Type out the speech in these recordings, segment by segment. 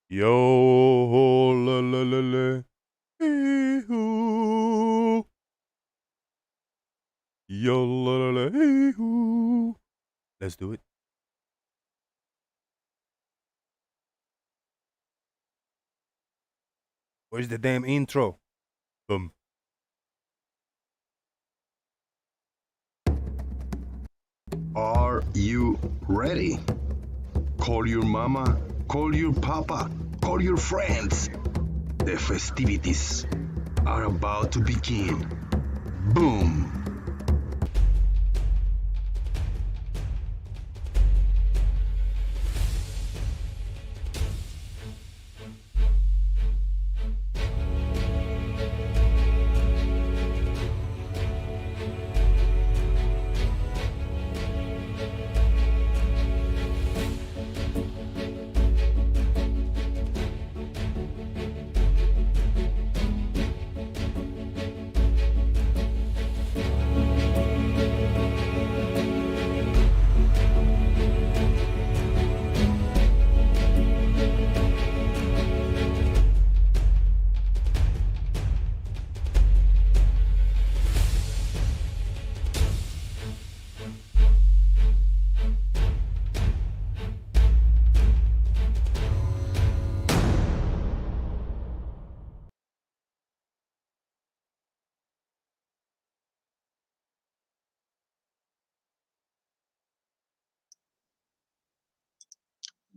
Yo, la la la la, hee-hoo. Yo, la la la, hee-hoo. Let's do it. Where's the damn intro? Boom. Are you ready? Call your mama, call your papa, call your friends. The festivities are about to begin. Boom!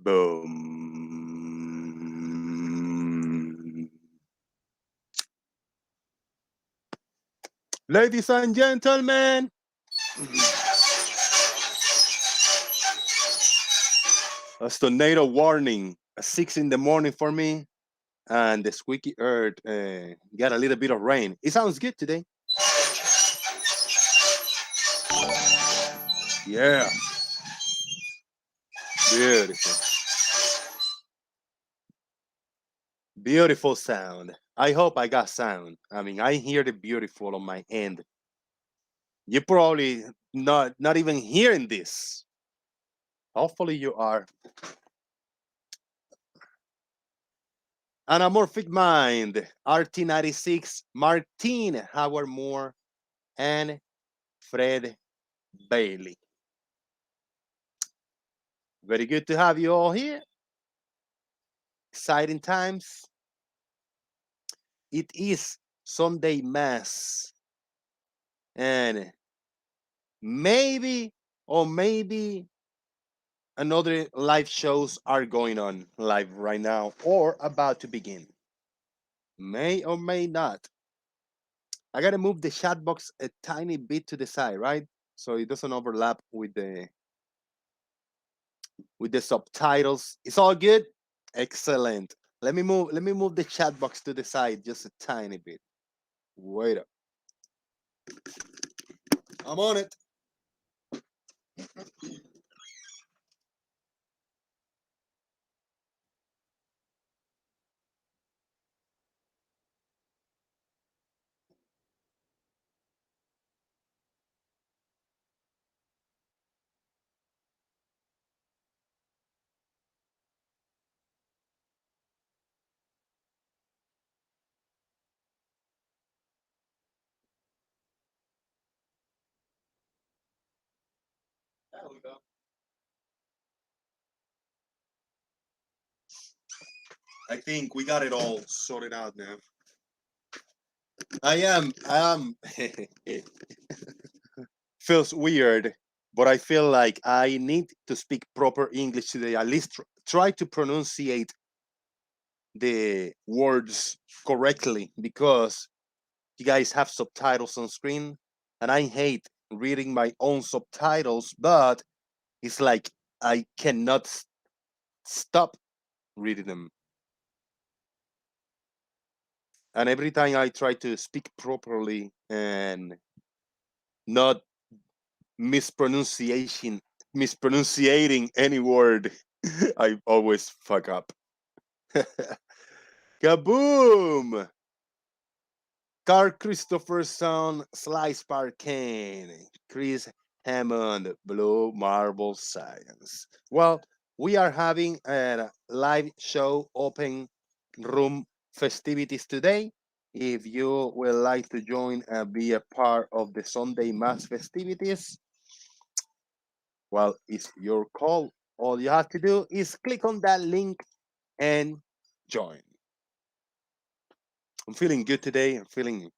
Boom. Ladies and gentlemen, a tornado warning. 6 in the morning for me, and the squeaky earth got a little bit of rain. It sounds good today. Yeah, beautiful. Beautiful sound. I hope I got sound. I mean, I hear the beautiful on my end. You probably not even hearing this. Hopefully you are. Anamorphic Mind, RT96, Martine Howard Moore, and Fred Bailey. Very good to have you all here. Exciting times. It is Sunday Mass. And maybe, or maybe another live shows are going on live right now or about to begin. May or may not. I gotta move the chat box a tiny bit to the side, right? So it doesn't overlap with the subtitles. It's all good. Excellent. Let me move the chat box to the side just a tiny bit. Wait up. I'm on it. There we go. I think we got it all sorted out now. I am feels weird, but I feel like I need to speak proper English today. At least try to pronunciate the words correctly because you guys have subtitles on screen, and I hate reading my own subtitles, but it's like I cannot stop reading them. And every time I try to speak properly and not mispronunciation mispronunciating any word, I always fuck up. Kaboom! Carl Christopherson, Slice Parkane, Chris Hammond, Blue Marble Science. Well, We are having a live show open room festivities today. If you would like to join and be a part of the Sunday Mass festivities, well, it's your call. All you have to do is click on that link and join. I'm feeling good today. I'm feeling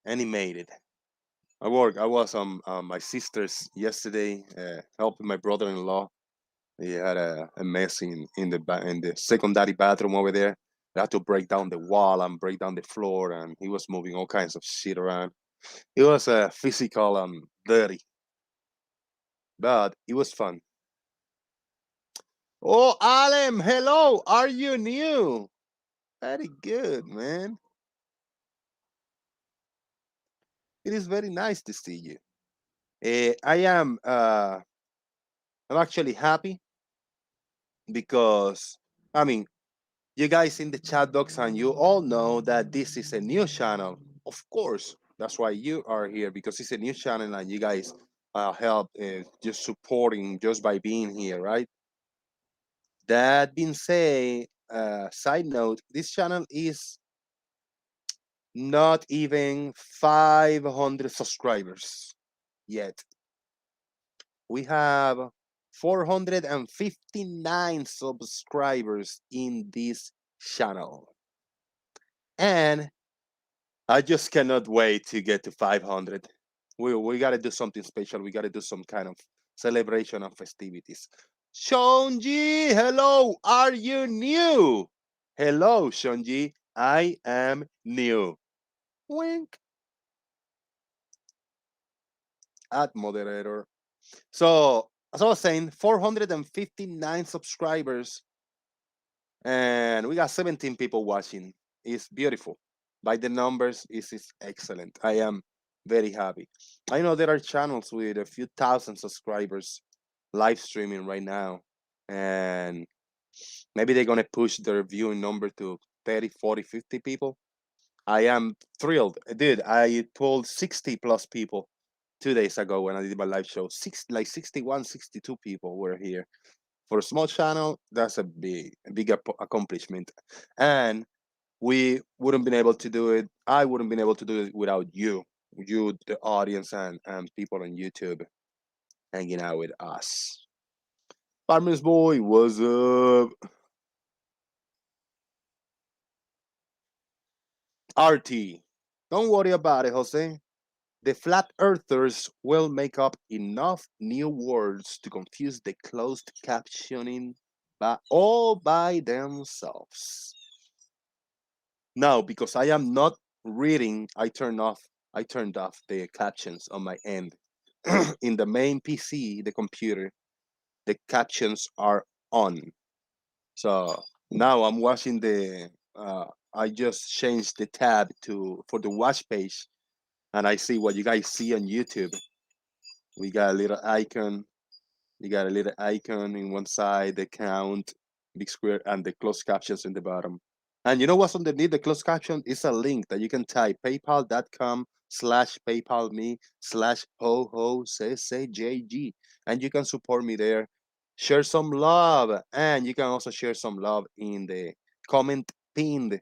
animated. I was on my sister's yesterday, helping my brother-in-law. He had a mess in the secondary bathroom over there. I had to break down the wall and break down the floor, and he was moving all kinds of shit around. It was physical and dirty, but it was fun. Oh, Alem, hello. Are you new? Very good, man. It is very nice to see you. I am. I'm actually happy because I mean you guys in the chat box and you all know that this is a new channel. Of course, that's why you are here because it's a new channel and you guys help just supporting just by being here, right? That being said, side note, this channel is not even 500 subscribers yet. We have 459 subscribers in this channel. And I just cannot wait to get to 500. We got to do something special. We got to do some kind of celebration and festivities. Shonji, hello. Are you new? Hello, Shonji. I am new. Wink at moderator. So, as I was saying, 459 subscribers, and we got 17 people watching. It's beautiful. By the numbers, is excellent. I am very happy. I know there are channels with a few thousand subscribers live streaming right now, and maybe they're gonna push their viewing number to 30, 40, 50 people. I am thrilled. Dude, I told 60 plus people 2 days ago when I did my live show. 61, 62 people were here. For a small channel, that's a big accomplishment. And we wouldn't been able to do it. I wouldn't been able to do it without you, the audience, and people on YouTube hanging out with us. Farmers boy, what's up? RT, don't worry about it, Jose. The flat earthers will make up enough new words to confuse the closed captioning all by themselves. Now, because I am not reading, I turned off the captions on my end. In the main PC, the computer, the captions are on. So now I'm watching I just changed the tab to for the watch page, and I see what you guys see on YouTube. We got a little icon. You got a little icon in one side, the count, big square, and the closed captions in the bottom. And you know what's underneath the closed caption? It's a link that you can type paypal.com/paypalme/ho-ho-c-c-j-g, and you can support me there. Share some love, and you can also share some love in the comment pinned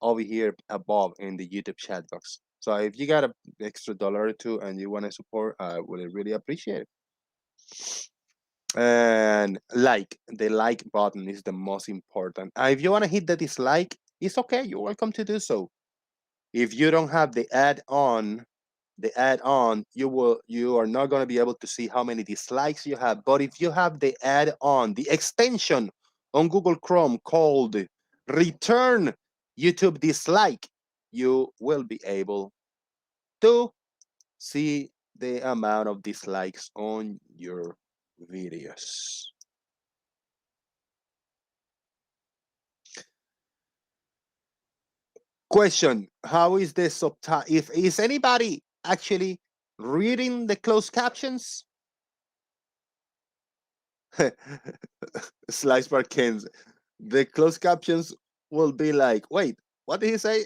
over here above in the YouTube chat box. So if you got an extra dollar or two and you want to support, I would really appreciate it. And the like button is the most important. If you want to hit the dislike, it's okay. You're welcome to do so. If you don't have the add on, you are not going to be able to see how many dislikes you have. But if you have the add-on, the extension on Google Chrome called return YouTube dislike, you will be able to see the amount of dislikes on your videos. Question: how is the subtitle? If is anybody actually reading the closed captions? Slice Barkins. The closed captions will be like, wait, what did he say?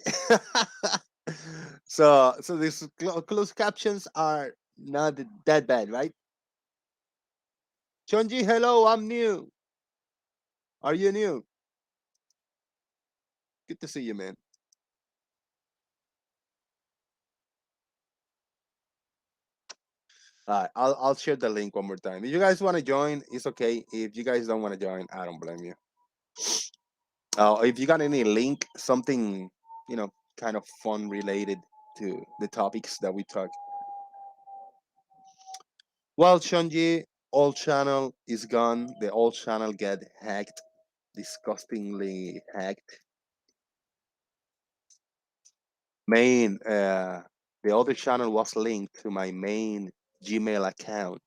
So these closed captions are not that bad, right? Chonji, hello, I'm new. Are you new? Good to see you, man. All right, I'll share the link one more time. If you guys want to join, it's okay. If you guys don't want to join, I don't blame you. If you got any link, something kind of fun related to the topics that we talk. Well, Shonji, old channel is gone. The old channel get hacked, disgustingly hacked. Main The other channel was linked to my main Gmail account.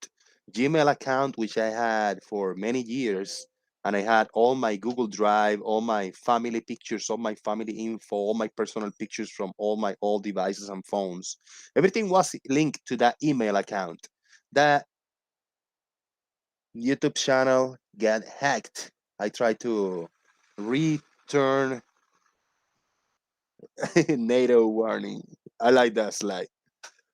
Gmail account which I had for many years, and I had all my Google Drive, all my family pictures, all my family info, all my personal pictures from all my old devices and phones. Everything was linked to that email account. That YouTube channel got hacked. I tried to return NATO warning. I like that slide.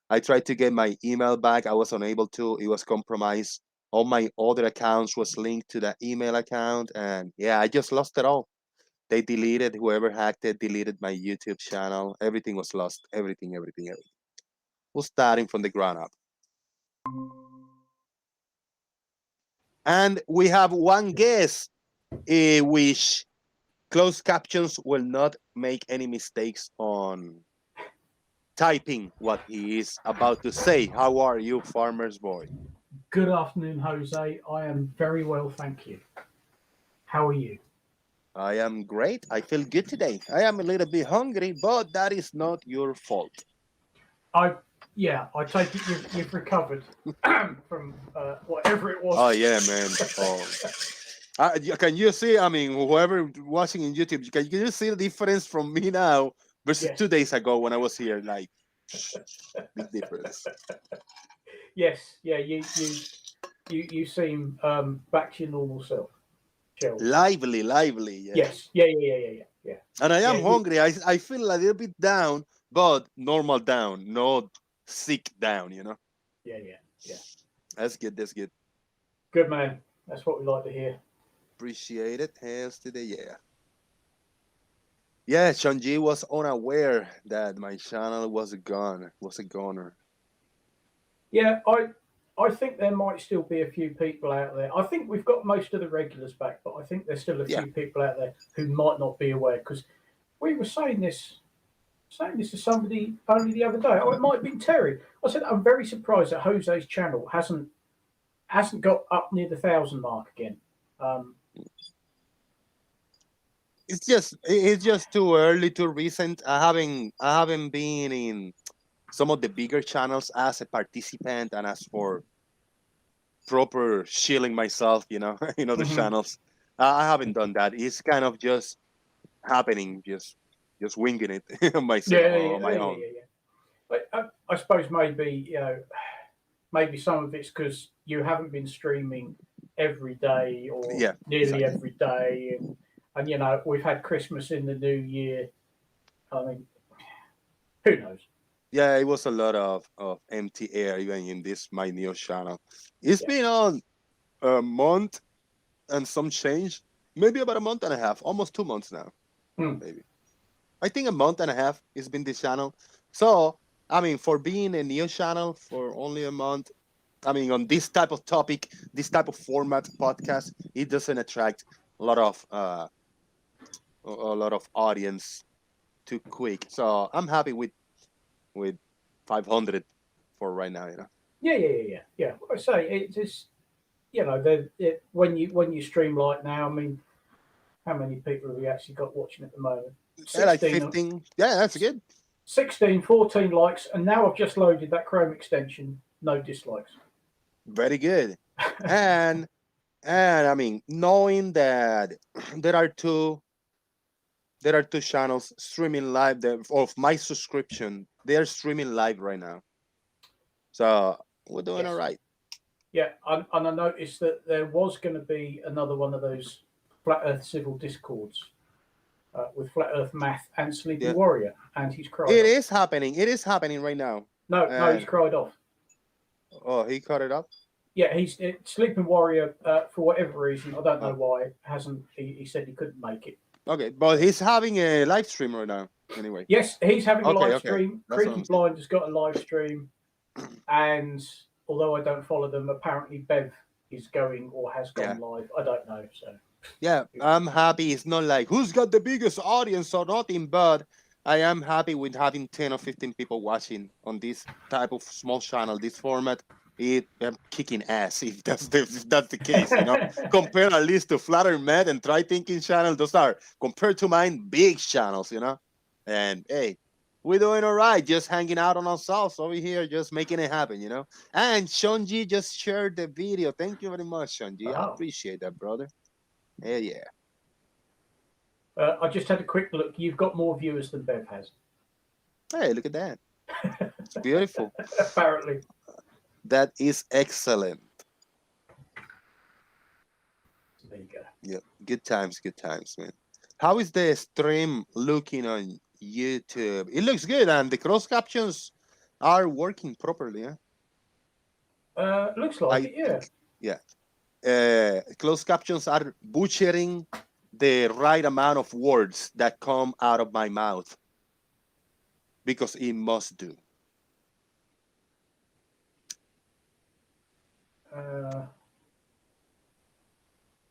I tried to get my email back. I was unable to. It was compromised. All my other accounts was linked to that email account, and yeah, I just lost it all. They deleted whoever hacked it, deleted my YouTube channel. Everything was lost. Everything. Was starting from the ground up. And we have one guest, which closed captions will not make any mistakes on typing what he is about to say. How are you, farmer's boy? Good afternoon, Jose. I am very well, thank you. How are you? I am great. I feel good today. I am a little bit hungry, but that is not your fault. I take it you've recovered from whatever it was. Oh yeah, man. Can you see? I mean, whoever watching in YouTube, can you see the difference from me now versus Yes. 2 days ago when I was here? Like, big difference. Yes, yeah. You seem back to your normal self. Lively. Yeah. Yes. Yeah. And I am hungry. I feel a little bit down, but normal down, not sick down. Yeah. That's good. Good man. That's what we like to hear. Appreciate it. Hands to the yeah. Yeah, Shanji was unaware that my channel was gone. Was a goner. Yeah, I think there might still be a few people out there. I think we've got most of the regulars back, but I think there's still a few people out there who might not be aware, because we were saying this to somebody only the other day. Oh, it might have been Terry. I said I'm very surprised that Jose's channel hasn't got up near the 1,000 mark again. It's just too early, too recent. I haven't been in some of the bigger channels as a participant and as for proper shilling myself, in other channels. I haven't done that. It's kind of just happening, just winging it myself on my own. Yeah. But I suppose maybe maybe some of it's because you haven't been streaming every day or nearly every day, and we've had Christmas in the new year. I mean, who knows? Yeah, it was a lot of empty air even in this my new channel. It's been on a month and some change, maybe about a month and a half, almost 2 months now. Maybe I think a month and a half it's been this channel. So I mean, for being a new channel for only a month, I mean, on this type of topic, this type of format podcast, it doesn't attract a lot of audience too quick. So I'm happy with 500 for right now. Yeah. I say it just when you stream like now. I mean, how many people have we actually got watching at the moment? 16, like 15. Yeah, that's good. 16, 14 likes, and now I've just loaded that Chrome extension. No dislikes. Very good. and I mean, knowing that there are two channels streaming live of my subscription, they are streaming live right now. So we're doing all right. Yeah, and I noticed that there was going to be another one of those Flat Earth Civil Discords with Flat Earth Math and Sleepy Warrior, and he's cried off. It is happening right now. No, he's cried off. Oh, he cut it off? Yeah, he's Sleeping Warrior for whatever reason. I don't know why. Hasn't he said he couldn't make it. Okay, but he's having a live stream right now. Anyway. Yes, he's having a live Okay. stream. That's what Creaky I'm saying. Blind has got a live stream, and although I don't follow them, apparently Bev is going or has gone live. I don't know. So yeah, I'm happy. It's not like who's got the biggest audience or nothing, but I am happy with having 10 or 15 people watching on this type of small channel, this format. I'm kicking ass if that's the case, you know. Compare at least to Flutter Med and Try Thinking channel. Those are compared to mine big channels, you know. And hey, we're doing all right, just hanging out on ourselves over here, just making it happen, you know. And Shonji just shared the video. Thank you very much, Shonji. I appreciate that, brother. Hell yeah. I just had a quick look. You've got more viewers than Bev has. Hey, look at that. It's beautiful. Apparently. That is excellent. There you go. Yeah, good times, man. How is the stream looking on YouTube? It looks good, and the cross captions are working properly. Looks like it, yeah. Think, yeah. Closed captions are butchering the right amount of words that come out of my mouth because it must do.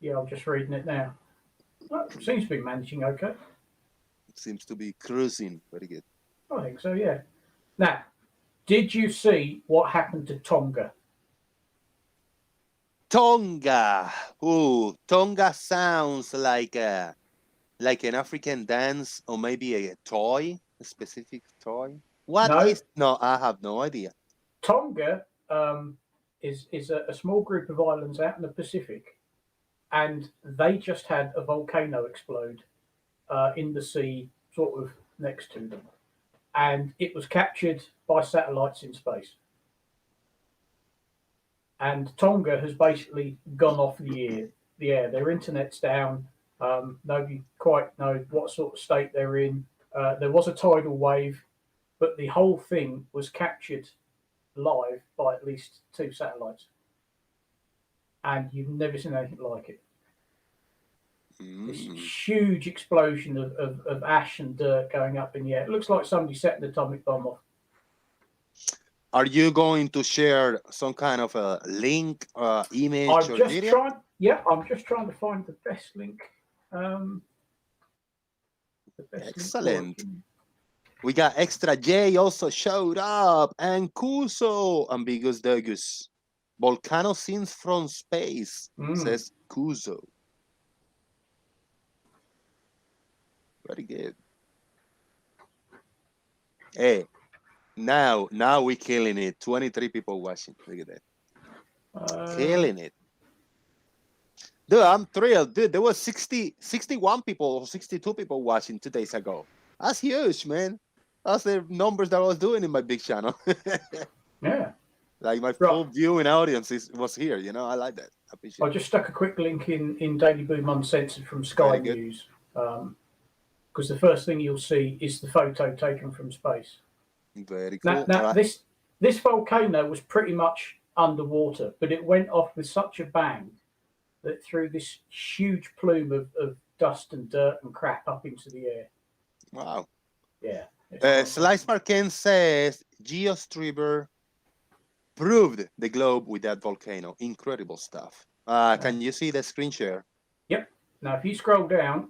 Yeah, I'm just reading it now. Well, seems to be managing okay. It seems to be cruising very good. I think so, yeah. Now, did you see what happened to Tonga? Tonga. Ooh, Tonga sounds like an African dance or maybe a toy, a specific toy. No, I have no idea. Tonga is a small group of islands out in the Pacific, and they just had a volcano explode in the sea, sort of next to them, and it was captured by satellites in space. And Tonga has basically gone off the air. Their internet's down. Nobody quite knows what sort of state they're in. There was a tidal wave, but the whole thing was captured live by at least 2 satellites. And you've never seen anything like it. This huge explosion of ash and dirt going up in the air. It looks like somebody set an atomic bomb off. Are you going to share some kind of a link, image, or video? I'm just trying to find the best link. Excellent. We got Extra J also showed up, and Kuzo, Ambiguous Dogus. Volcano scenes from space, says Kuzo. Very good. Hey, now we're killing it. 23 people watching. Look at that. Killing it. Dude, I'm thrilled. Dude, there was 61 people or 62 people watching 2 days ago. That's huge, man. That's the numbers that I was doing in my big channel. Yeah. Like my full viewing audience was here, you know. I like that. I appreciate I just stuck a quick link in Daily Boom Uncensored from Sky News. Because the first thing you'll see is the photo taken from space. Very cool. Now this volcano was pretty much underwater, but it went off with such a bang that threw this huge plume of dust and dirt and crap up into the air. Wow. Yeah. Slice Marken says GeoStriver proved the globe with that volcano. Incredible stuff. Can you see the screen share? Yep. Now, if you scroll down,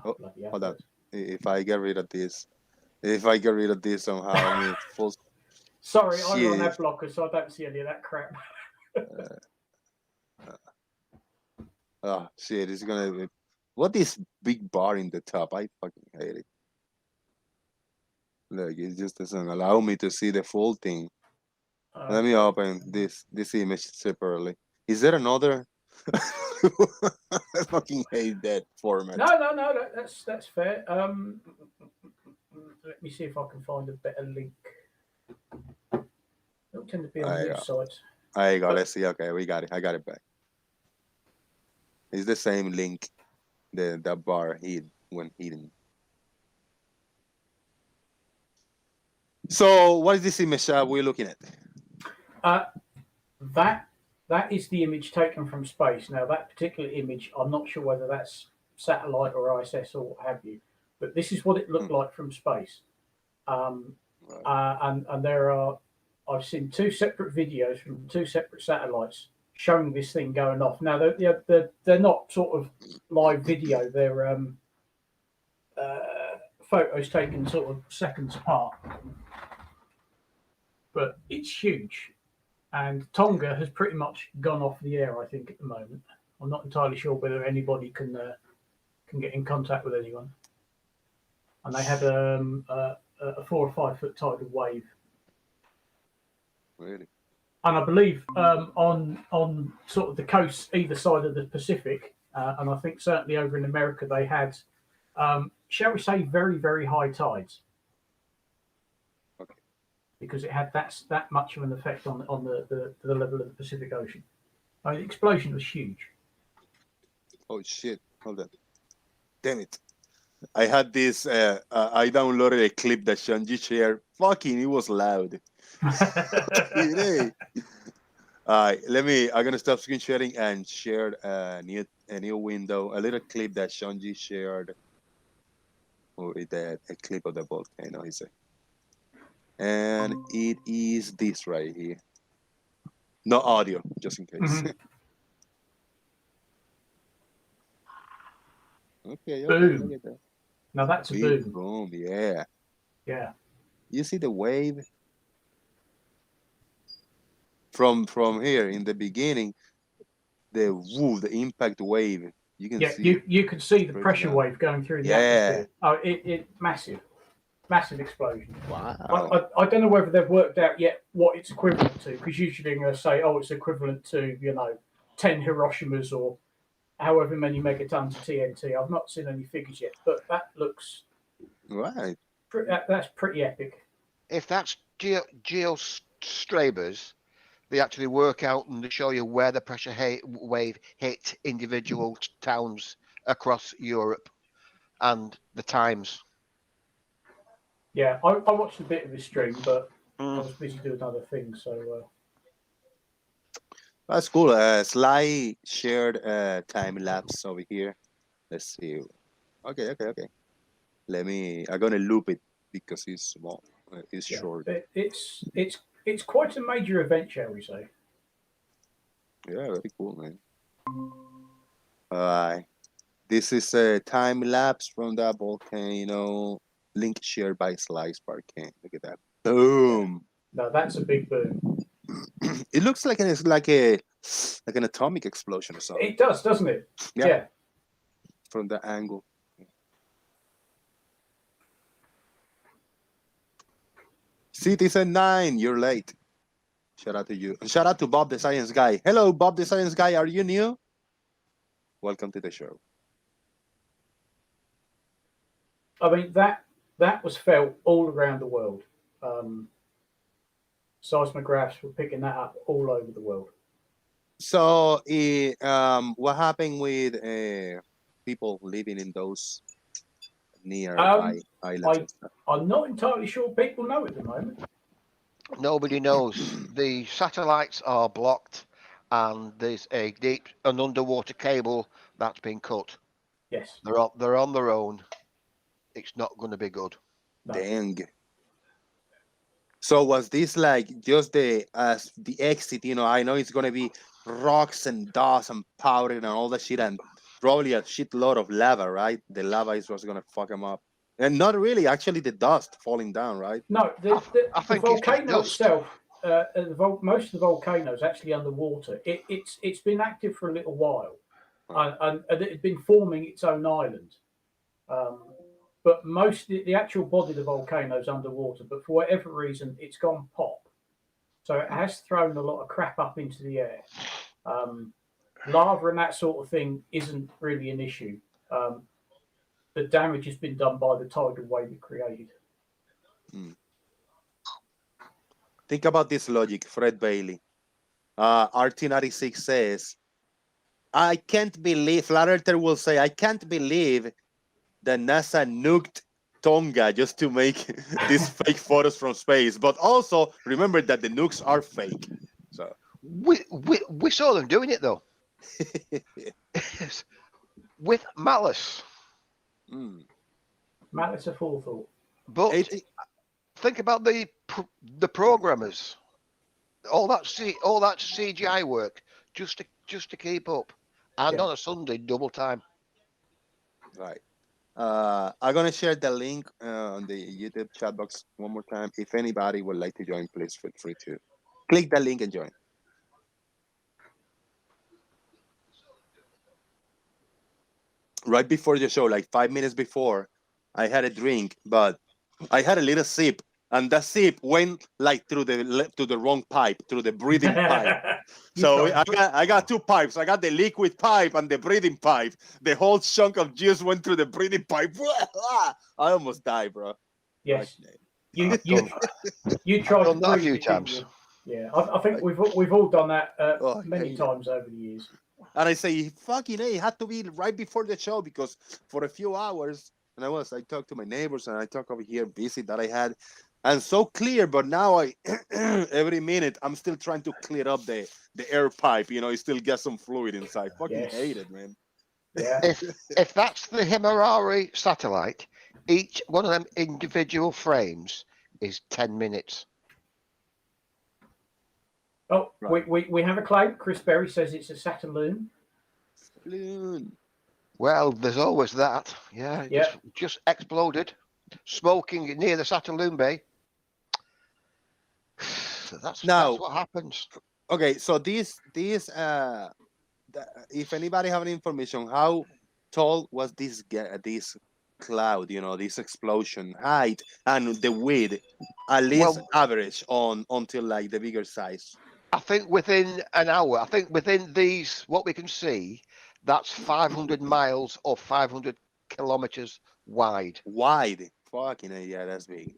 hold on. If I get rid of this somehow, I mean, full. Sorry, I'm on ad blocker, so I don't see any of that crap. Oh shit! It's gonna be. What is big bar in the top? I fucking hate it. Look, it just doesn't allow me to see the full thing. Let me open this image separately. Is there another? I fucking hate that format. No, that's fair. Let me see if I can find a better link. They don't tend to be on news sites. There you go. Let's see. Okay, we got it. I got it back. It's the same link. The bar hid when hidden. So, what is this image we're looking at? That that is the image taken from space. Now, that particular image, I'm not sure whether that's satellite or ISS or what have you, but this is what it looked like from space. And there are, I've seen two separate videos from two separate satellites showing this thing going off. Now, they're not sort of live video, they're photos taken sort of seconds apart. But it's huge. And Tonga has pretty much gone off the air, I think, at the moment. I'm not entirely sure whether anybody can get in contact with anyone. And they had a 4 or 5 foot tidal wave. Really? And I believe on sort of the coast either side of the Pacific, and I think certainly over in America, they had, shall we say, very, very high tides. Okay. Because it had that much of an effect on the level of the Pacific Ocean. I mean, the explosion was huge. Oh shit! Hold on. Damn it! I had this. I downloaded a clip that Shanji shared. Fucking, it was loud. Let me. I'm gonna stop screen sharing and share a new window. A little clip that Shanji shared. Or a clip of the volcano. He said, and it is this right here. No audio, just in case. Mm-hmm. Okay. Boom. Look at that. Now that's a Big boom. boom. Yeah. Yeah. You see the wave from here in the beginning. The impact wave. You can see. You could see the pressure wave going through the atmosphere. Oh, it massive explosion. Wow. I don't know whether they've worked out yet what it's equivalent to, because usually they're going to say, oh, it's equivalent to 10 Hiroshimas or however many megatons of TNT. I've not seen any figures yet, but that looks right. That's pretty epic. If that's geostrabers, they actually work out and they show you where the pressure wave hit individual towns across Europe and the times. Yeah, I watched a bit of his stream, but I was busy doing other things. So that's cool. Sly shared time lapse over here. Let's see. Okay. I'm gonna loop it because it's small. It's short. It's quite a major event, shall we say? Yeah, very cool, man. This is a time lapse from that volcano. Link shared by Slice Parkane. Look at that. Boom. No, that's a big boom. It looks like an atomic explosion or something. It does, doesn't it? Yeah. From the angle. Citizen 9, you're late. Shout out to you. Shout out to Bob the Science Guy. Hello, Bob the Science Guy. Are you new? Welcome to the show. I mean, that was felt all around the world. Seismographs were picking that up all over the world. So, what happened with people living in those nearby islands? I'm not entirely sure people know at the moment. Nobody knows. The satellites are blocked, and there's an underwater cable that's been cut. Yes, they're on their own. It's not going to be good. No. Dang. So was this like just the exit? I know it's gonna be rocks and dust and powder and all that shit, and probably a shitload of lava, right? The lava is what's gonna fuck them up, and not really. Actually, the dust falling down, right? No, the volcano itself. Most of the volcano is actually underwater. It's been active for a little while, and it's been forming its own island. But the actual body of the volcano is underwater. But for whatever reason, it's gone pop. So it has thrown a lot of crap up into the air. Lava and that sort of thing isn't really an issue. The damage has been done by the tidal wave it created. Think about this logic, Fred Bailey. RT96 says, I can't believe, Flat Earther will say, I can't believe that NASA nuked Tonga just to make these fake photos from space. But also, remember that the nukes are fake. So We saw them doing it though, with malice. Mm. Malice aforethought. But 80, think about the programmers, all that CGI work just to keep up, and Yeah. on a Sunday double time. right. I'm gonna share the link on the YouTube chat box one more time. If anybody would like to join, please feel free to click the link and join. Right before the show, like 5 minutes before, I had a drink, but I had a little sip, and that sip went like through the wrong pipe, through the breathing pipe. So I got two pipes. I got the liquid pipe and the breathing pipe. The whole chunk of juice went through the breathing pipe. I almost died, bro. Yes. I've You tried to done that a breathe few it, didn't times. you? Yeah, I think we've all done that Oh, I many hate it. times over the years. And I say, fucking A, it had to be right before the show because for a few hours, and I talked to my neighbors and I talk over here, visit that I had, and so clear, but now every minute, I'm still trying to clear up the air pipe, it still gets some fluid inside. Fucking Yes. hate it, man. Yeah. If that's the Himawari satellite, each one of them individual frames is 10 minutes. Oh, Right. we have a claim. Chris Berry says it's a Saturn. Balloon. Well, there's always that. Yeah, it Yeah. just exploded, smoking near the Saturn Bay. That's what happens. Okay, so if anybody have any information, how tall was this cloud? This explosion height and the width, at least average on until like the bigger size. I think within an hour. I think within these, what we can see, that's 500 miles or 500 kilometers wide. Wide, fucking yeah, that's big.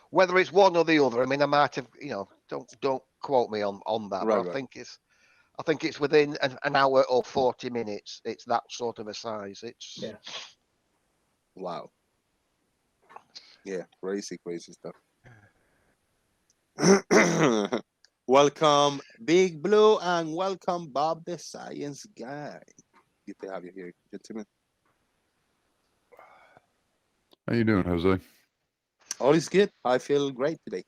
Whether it's one or the other, I mean, I might have, don't quote me on that, Right, but I think it's within an hour or 40 minutes. It's that sort of a size. It's wow. Yeah, crazy stuff. Welcome, Big Blue, and welcome, Bob the Science Guy. Good to have you here, gentlemen. How you doing, Jose? All is good. I feel great today.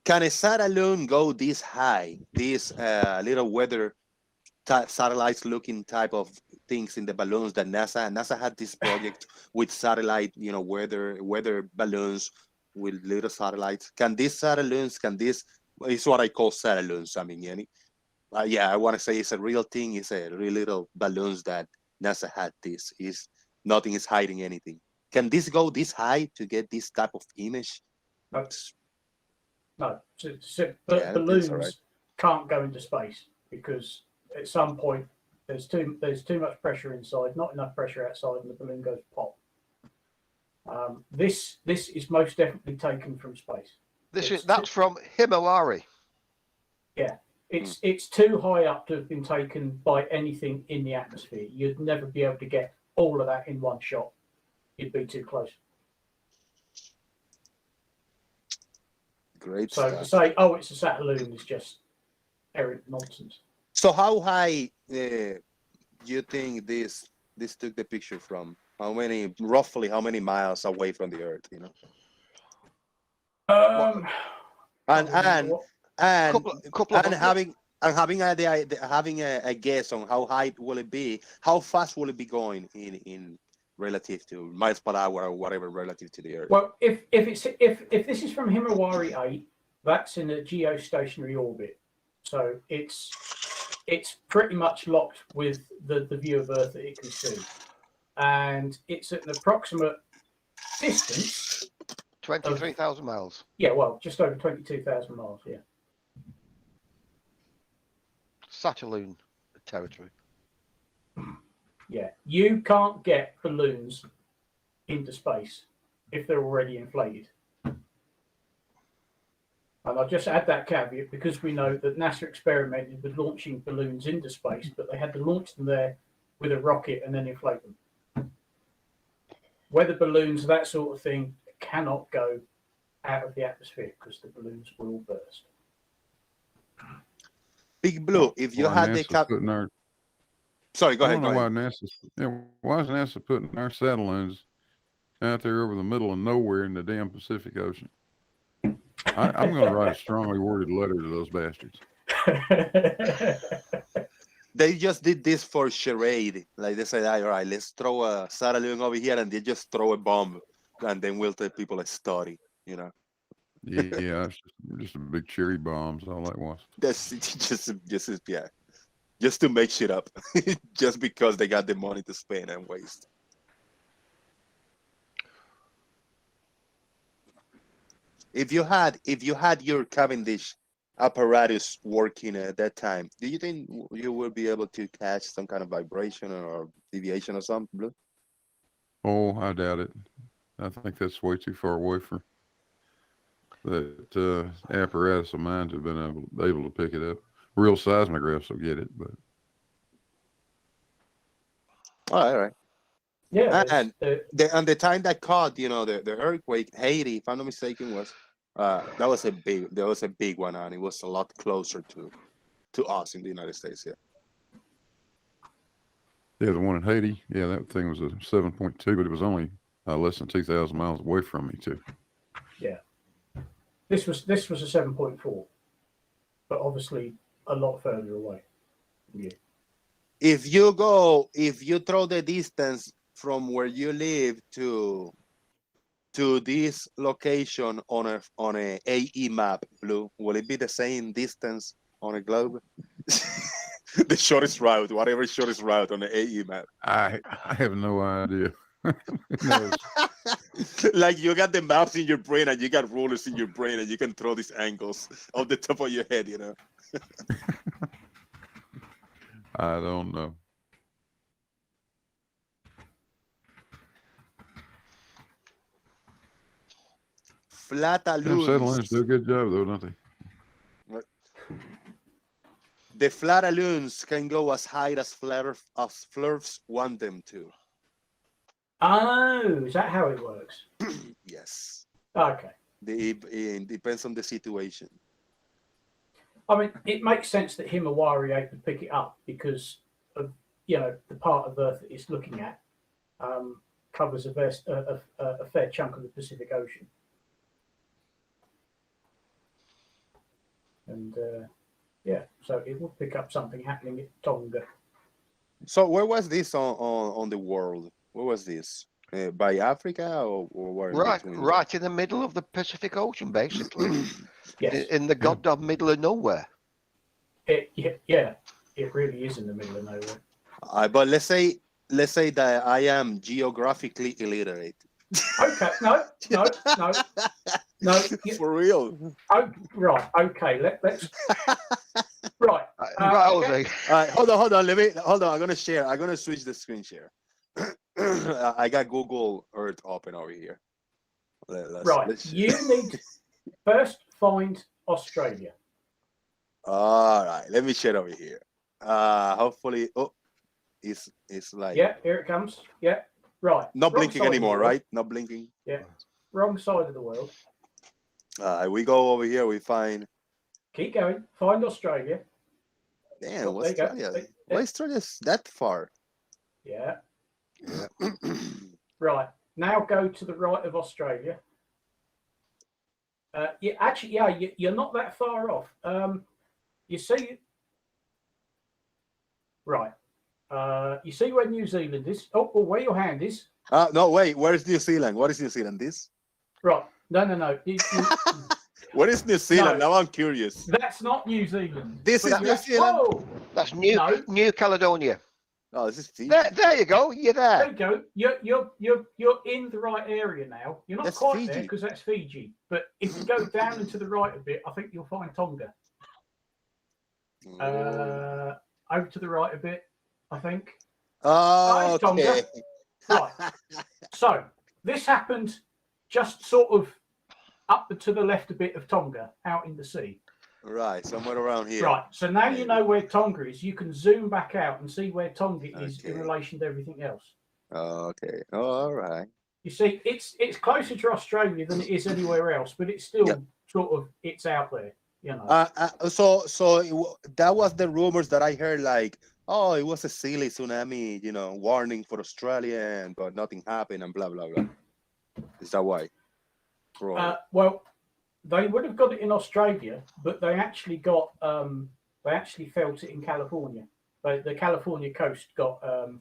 Can a satellite go this high? These little weather satellites looking type of things in the balloons that NASA had this project with satellite, weather balloons with little satellites. Can this is what I call satellites. I mean, I want to say it's a real thing. It's a real little balloons that NASA had. This is nothing is hiding anything. Can this go this high to get this type of image? No. Yeah, balloons can't go into space because at some point there's too much pressure inside, not enough pressure outside, and the balloon goes pop. This is most definitely taken from space. That's from Himawari. Yeah, it's too high up to have been taken by anything in the atmosphere. You'd never be able to get all of that in one shot. You'd be too close. Great. So to say, oh, it's a Saturn is just errant nonsense. So how high do you think this took the picture from? Roughly how many miles away from the Earth? Having a guess on how high will it be? How fast will it be going in relative to miles per hour or whatever relative to the Earth? Well, if this is from Himawari 8, that's in a geostationary orbit, so it's pretty much locked with the view of Earth that it can see, and it's at an approximate distance 23,000 miles. Yeah, well, just over 22,000 miles. Yeah. Saturn territory. Yeah, you can't get balloons into space if they're already inflated. And I'll just add that caveat because we know that NASA experimented with launching balloons into space, but they had to launch them there with a rocket and then inflate them. Weather balloons, that sort of thing, cannot go out of the atmosphere because the balloons will burst. Big Blue, if you Why had the NASA's putting our, Sorry, go I ahead. don't Go know ahead. why NASA's, why is NASA putting our satellites out there over the middle of nowhere in the damn Pacific Ocean? I'm going to write a strongly worded letter to those bastards. They just did this for charade. Like they said, all right, let's throw a satellite over here, and they just throw a bomb, and then we'll tell people a story. You know, Yeah, it's just a big cherry bombs. All that was. that's just to make shit up, just because they got the money to spend and waste. If you had your Cavendish apparatus working at that time, do you think you will be able to catch some kind of vibration or deviation or something, Blue? Oh, I doubt it. I think that's way too far away for that apparatus of mine to have been able to pick it up. Real seismographs will get it, but All right. Yeah, And the time that caught, the earthquake, Haiti, if I'm not mistaken, was that was a big one, and it was a lot closer to us in the United States. yeah, the one in Haiti, yeah, that thing was a 7.2, but it was only less than 2,000 miles away from me too. Yeah, this was a 7.4, but obviously a lot further away. Yeah. If you throw the distance from where you live to this location on a AE map, Blue, will it be the same distance on a globe? The shortest route, whatever shortest route on the AE map. I have no idea. Who knows? Like you got the maps in your brain and you got rulers in your brain and you can throw these angles off the top of your head, I don't know. Them satellites do a Flataloons. good job though, don't they? The flataloons can go as high as flurfs want them to. Oh, is that how it works? Yes. Okay. It depends on the situation. I mean, it makes sense that Himawari ape would pick it up because of the part of Earth that it's looking at covers a fair chunk of the Pacific Ocean, and so it would pick up something happening at Tonga. So where was this on the world? Where was this? By Africa or where? Right in the middle of the Pacific Ocean, basically. Yes. In the goddamn middle of nowhere. It really is in the middle of nowhere. But let's say that I am geographically illiterate. Okay, no. For real. Oh, right. Okay. Let's. Right. Right, Hold on. Hold on. I'm gonna switch the screen share. I got Google Earth open over here. Let's You need first find Australia. All right. Let me share over here. Hopefully. Oh, it's like. Yeah. Here it comes. Yeah. Right. Not blinking anymore, right? Not blinking. Yeah. Wrong side of the world. We go over here. We find. Keep going. Find Australia. Damn, Oh, Australia. Why Australia's that far? Yeah. Right. Now go to the right of Australia. You're not that far off. You see. Right. You see where New Zealand is? Oh, where your hand is. No, wait. Where is New Zealand? What is New Zealand? This? Right. No. What is New Zealand? No. Now I'm curious. That's not New Zealand. This is New Zealand. Whoa! That's New Caledonia. Oh, this is Fiji. There you go. You're there. There you go. You're in the right area now. You're not That's quite Fiji. there because that's Fiji. But if you go down and to the right a bit, I think you'll find Tonga. Over to the right a bit, I think. Oh, Nice, Tonga. okay. Right. So this happened just sort of up to the left a bit of Tonga, out in the sea. Right, somewhere around here. Right. So now you know where Tonga is. You can zoom back out and see where Tonga is in Okay. relation to everything else. Okay. Oh, all right. You see, it's closer to Australia than it is anywhere else, but it's still sort of it's out there, you know. So that was the rumors that I heard, like, oh, it was a silly tsunami, you know, warning for Australia, but nothing happened, and blah blah blah. Is that why? Well, they would have got it in Australia, but they actually felt it in California. But the California coast got a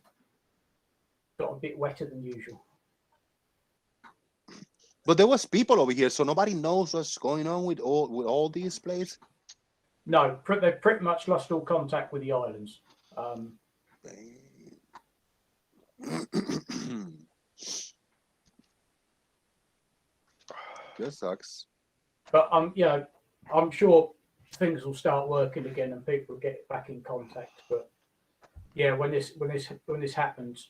bit wetter than usual. But there was people over here, so nobody knows what's going on with all these places. No, they've pretty much lost all contact with the islands. That sucks. But I'm sure things will start working again and people will get back in contact. But yeah, when this happens,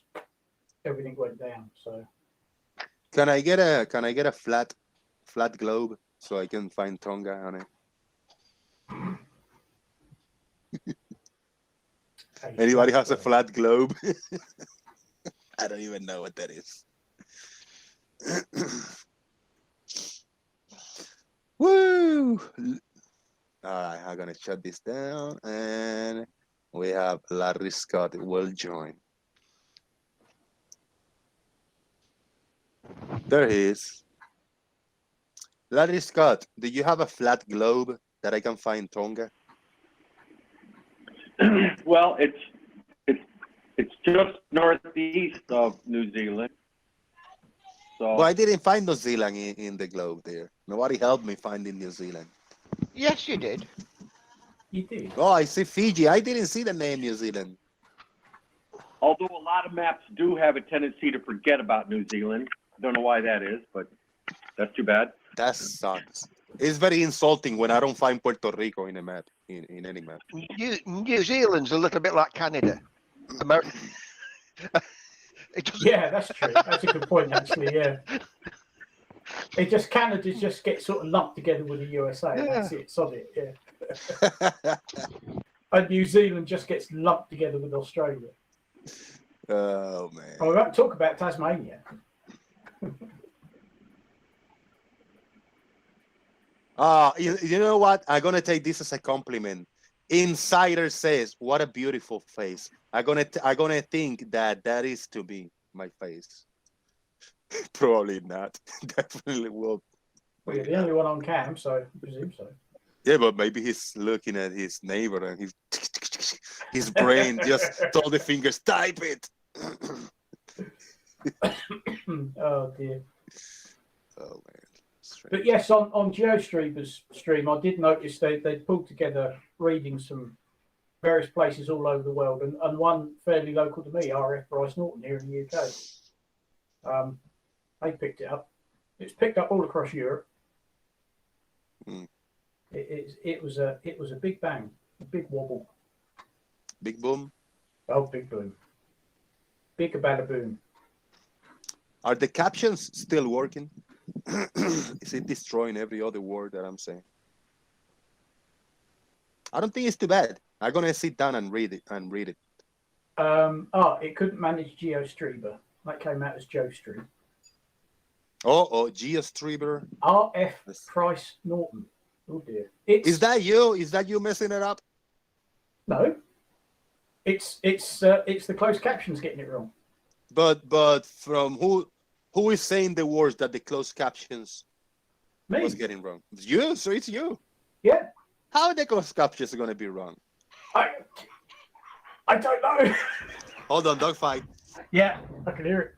everything went down. So can I get a flat globe so I can find Tonga on it? Anybody has a flat globe? I don't even know what that is. Woo! All right, I'm gonna shut this down, and we have Larry Scott will join. There he is. Larry Scott, do you have a flat globe that I can find Tonga? Well, it's just northeast of New Zealand. So, But I didn't find New Zealand in the globe there. Nobody helped me finding New Zealand. Yes, you did. you did. Oh, I see Fiji. I didn't see the name New Zealand. although a lot of maps do have a tendency to forget about New Zealand. I don't know why that is, but that's too bad. That sucks. It's very insulting when I don't find Puerto Rico in a map, in any map. New Zealand's a little bit like Canada. America. Yeah, that's true. That's a good point, actually. Yeah. Canada just gets sort of lumped together with the USA. And that's it. Sod it. Yeah. And New Zealand just gets lumped together with Australia. Oh man. Oh, we won't talk about Tasmania. You know what? I'm gonna take this as a compliment. Insider says, "What a beautiful face." I'm gonna think that is to be my face. Probably not. Definitely will. Well, you're the only one on cam, so I presume so. Yeah, but maybe he's looking at his neighbor and his brain just told the fingers, type it. Oh dear. Oh man. Strange. But yes, on GeoStreamer's stream, I did notice they pulled together readings from various places all over the world, and one fairly local to me, RF Bryce Norton here in the UK. They picked it up. It's picked up all across Europe. Mm. It was a big bang, a big wobble. Big boom. Oh, big boom. Big bada boom. Are the captions still working? Is it destroying every other word that I'm saying? I don't think it's too bad. I'm gonna sit down and read it. It couldn't manage GeoStreamer. That came out as GeoStream. Oh, GeoStreamer. RF Price Norton. Oh dear. Is that you? Is that you messing it up? No. It's the closed captions getting it wrong. But from who is saying the words that the closed captions Me. was getting wrong? It's you, so it's you. Yeah. How are the closed captions going to be wrong? I don't know. Hold on, dogfight. Yeah, I can hear it.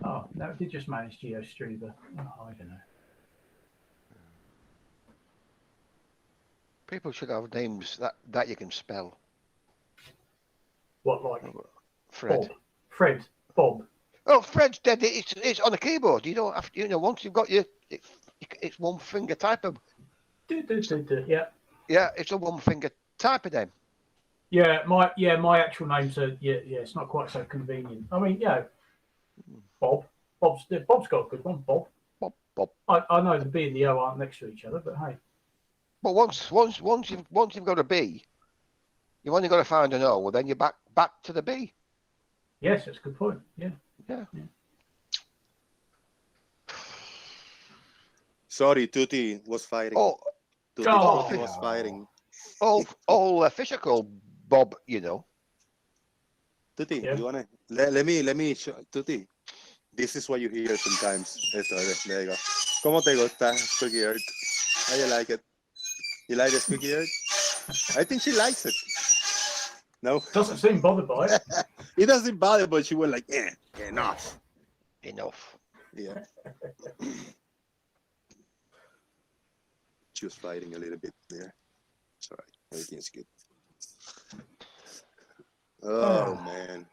Oh, no, it did just manage GeoStreamer. Oh, I don't know. People should have names that you can spell. What, like Fred. Bob? Fred. Bob. Oh, Fred's dead. It's on a keyboard. You don't have to, once you've got it's one finger type of. Yeah. Yeah, it's a one finger type of name. Yeah, my actual name's it's not quite so convenient. I mean, Bob. Bob's got a good one, Bob. Bob. I know the B and the O aren't next to each other, but hey. But once you've got a B, you've only got to find an O. Well, then you're back to the B. Yes, that's a good point. Yeah. Yeah. Sorry, Tutti was fighting. Oh, Tutti Oh. was fighting. all fish are called Bob, you know. Tutti, Yeah. you wanna let me show Tutti. This is what you hear sometimes. There you go. ¿Cómo te gusta, Squeaky Earth? How you like it? You like the Squeaky Earth? I think she likes it. No, Doesn't seem bothered by it. it doesn't bother, but she was like, enough. Enough. Yeah. She was fighting a little bit there. Sorry, everything's good. Oh man.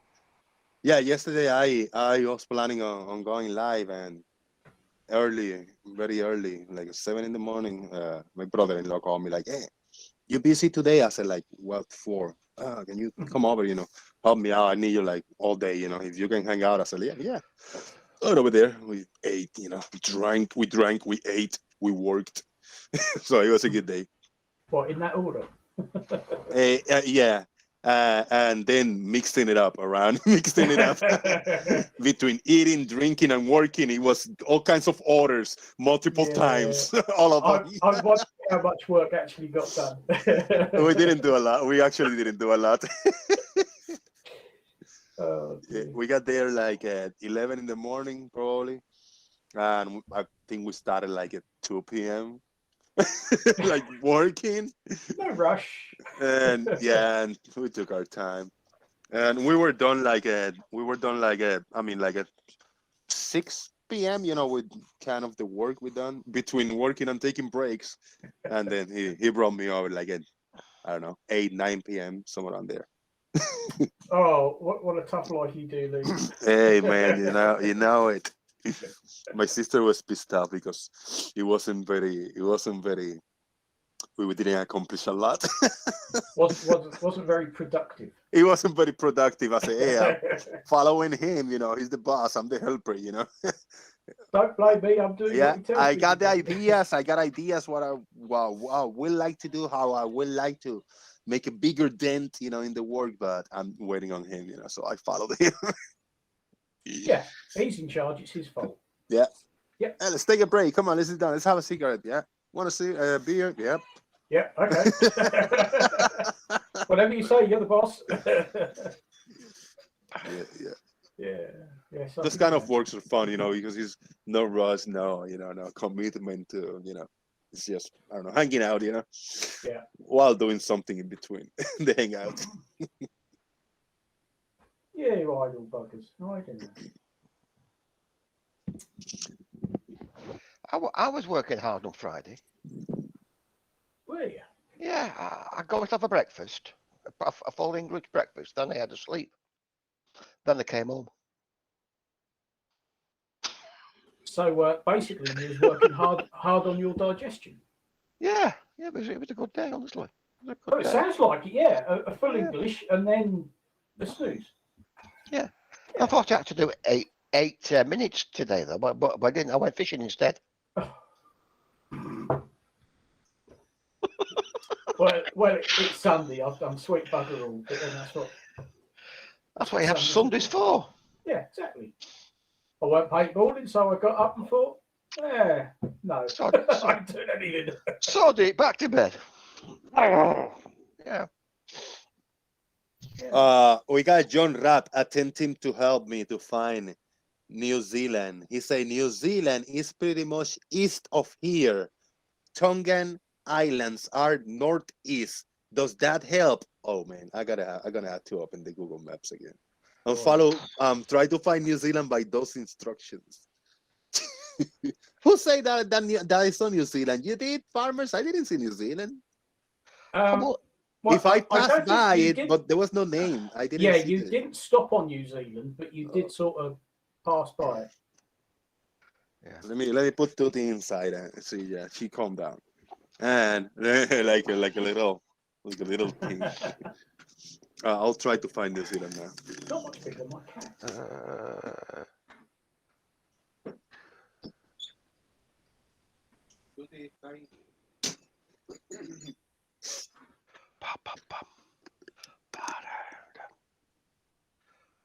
Yeah, yesterday I was planning on going live, and very early, like 7 in the morning, my brother-in-law called me like, hey, you busy today? I said like, what for? Can you come over, help me out? I need you like all day, if you can hang out. I said, yeah. Right over there, we ate, we drank, we ate, we worked. So it was a good day. What, in that order? Yeah. And then mixing it up between eating, drinking, and working. It was all kinds of orders, multiple times, all of them. I wonder how much work actually got done. We didn't do a lot. We actually didn't do a lot. We got there like at 11 in the morning, probably. And I think we started like at 2 p.m. like working. No rush. And we took our time. And we were done like at 6 p.m., with kind of the work we done between working and taking breaks. And then he brought me over like at, I don't know, 8, 9 p.m., somewhere around there. Oh, what a tough life you do, Lee. Hey man, you know it. My sister was pissed off because we didn't accomplish a lot. wasn't very productive. It wasn't very productive. I said, hey, I'm following him, he's the boss, I'm the helper, Don't blame me, I'm doing what he tells me. I got the ideas. I got ideas what I would like to do, how I would like to make a bigger dent, in the work, but I'm waiting on him, so I followed him. Yeah, he's in charge, it's his fault. Yeah. Yeah. Hey, let's take a break. Come on, let's sit down. Let's have a cigarette. Yeah. Want to see a beer? Yep. Yeah, okay. Whatever you say, you're the boss. Yeah. Those kind of works are fun, because it's no rush, no commitment to, it's just, I don't know, hanging out, Yeah. while doing something in between the hangout. Yeah, you idle buggers. I don't know. I was working hard on Friday. Were you? Yeah, I got myself a breakfast, a full English breakfast. Then I had to sleep. Then I came home. So basically, you was working hard on your digestion. Yeah, it was a good day, honestly. Well, it sounds like it. Yeah, a full English and then the snooze. Yeah. I thought I had to do 8 minutes today though, but I didn't. I went fishing instead. Well, it's Sunday. I've done sweet bugger all, but then That's what you have Sundays for. Yeah, exactly. I went paintballing, so I got up and thought, no, I ain't doing anything. Sod it, back to bed. Yeah. We got John Rapp attempting to help me to find New Zealand. He said New Zealand is pretty much east of here. Tongan Islands are northeast. Does that help? Oh man, I'm gonna have to open the Google Maps again and try to find New Zealand by those instructions. Who say that is on New Zealand? You did, farmers? I didn't see New Zealand. If I passed by it, but there was no name. I didn't. Yeah, you didn't stop on New Zealand, but you did sort of pass by it. Yeah. Let me put Tutti inside and see. Yeah, she calmed down, and like a little thing. I'll try to find New Zealand now. Not much bigger than my cat.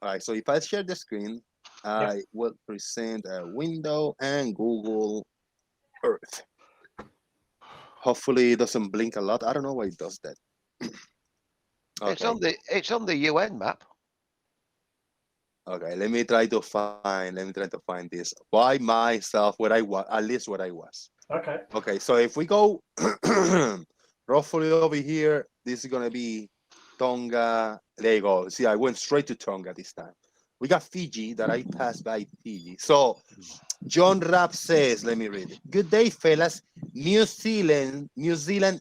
All right, so if I share the screen, I will present a window and Google Earth. Hopefully it doesn't blink a lot. I don't know why it does that. Okay. It's on the UN map. Okay, let me try to find this by myself where I was, at least where I was. Okay. Okay, so if we go roughly over here, this is gonna be Tonga. There you go. See, I went straight to Tonga this time. We got Fiji that I passed by Fiji. So John Rapp says, let me read it. Good day, fellas. New Zealand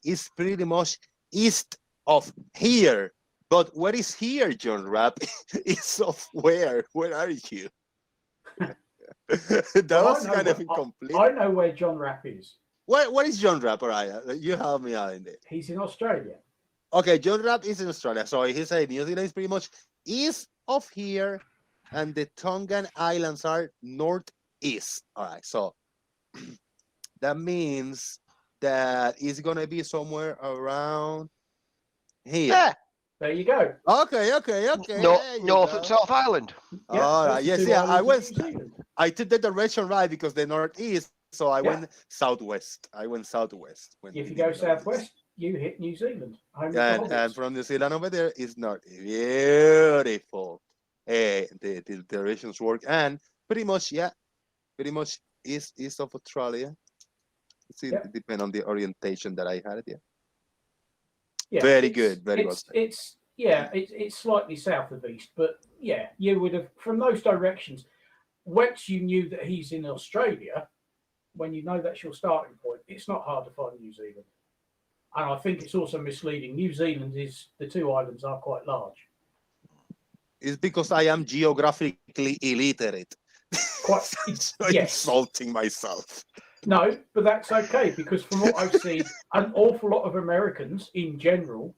is pretty much east of here. But where is here, John Rapp? East of where? Where are you? That was kind of incomplete. I know where John Rapp is. What is John Rapp? All right, you help me out in there. He's in Australia. Okay, John Rapp is in Australia. So he said New Zealand is pretty much east of here, and the Tongan Islands are northeast. All right, so that means that it's gonna be somewhere around here. Yeah. There you go. Okay. North and South Island. Yeah, All right. Yes, yeah. I went. New Zealand. I took the direction right because the northeast. So I went southwest. If you go southwest, you hit New Zealand. And from New Zealand over there is north. Beautiful. The directions work, and pretty much east of Australia. It depends on the orientation that I had. Yeah, very good. It's slightly south of east, but yeah, you would have from those directions. Once you knew that he's in Australia, when you know that's your starting point, it's not hard to find New Zealand. And I think it's also misleading. New Zealand the two islands are quite large. It's because I am geographically illiterate. Quite insulting myself. No, but that's okay because from what I've seen, an awful lot of Americans in general,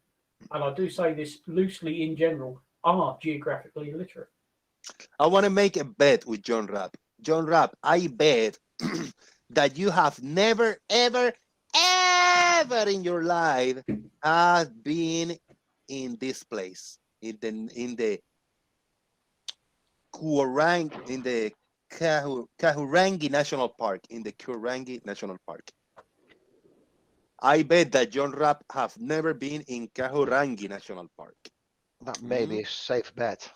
and I do say this loosely in general, are geographically illiterate. I want to make a bet with John Rapp. John Rapp, I bet that you have never, ever in your life have been in this place, in the Kahurangi National Park, I bet that John Rapp have never been in Kahurangi National Park. That may be a safe bet.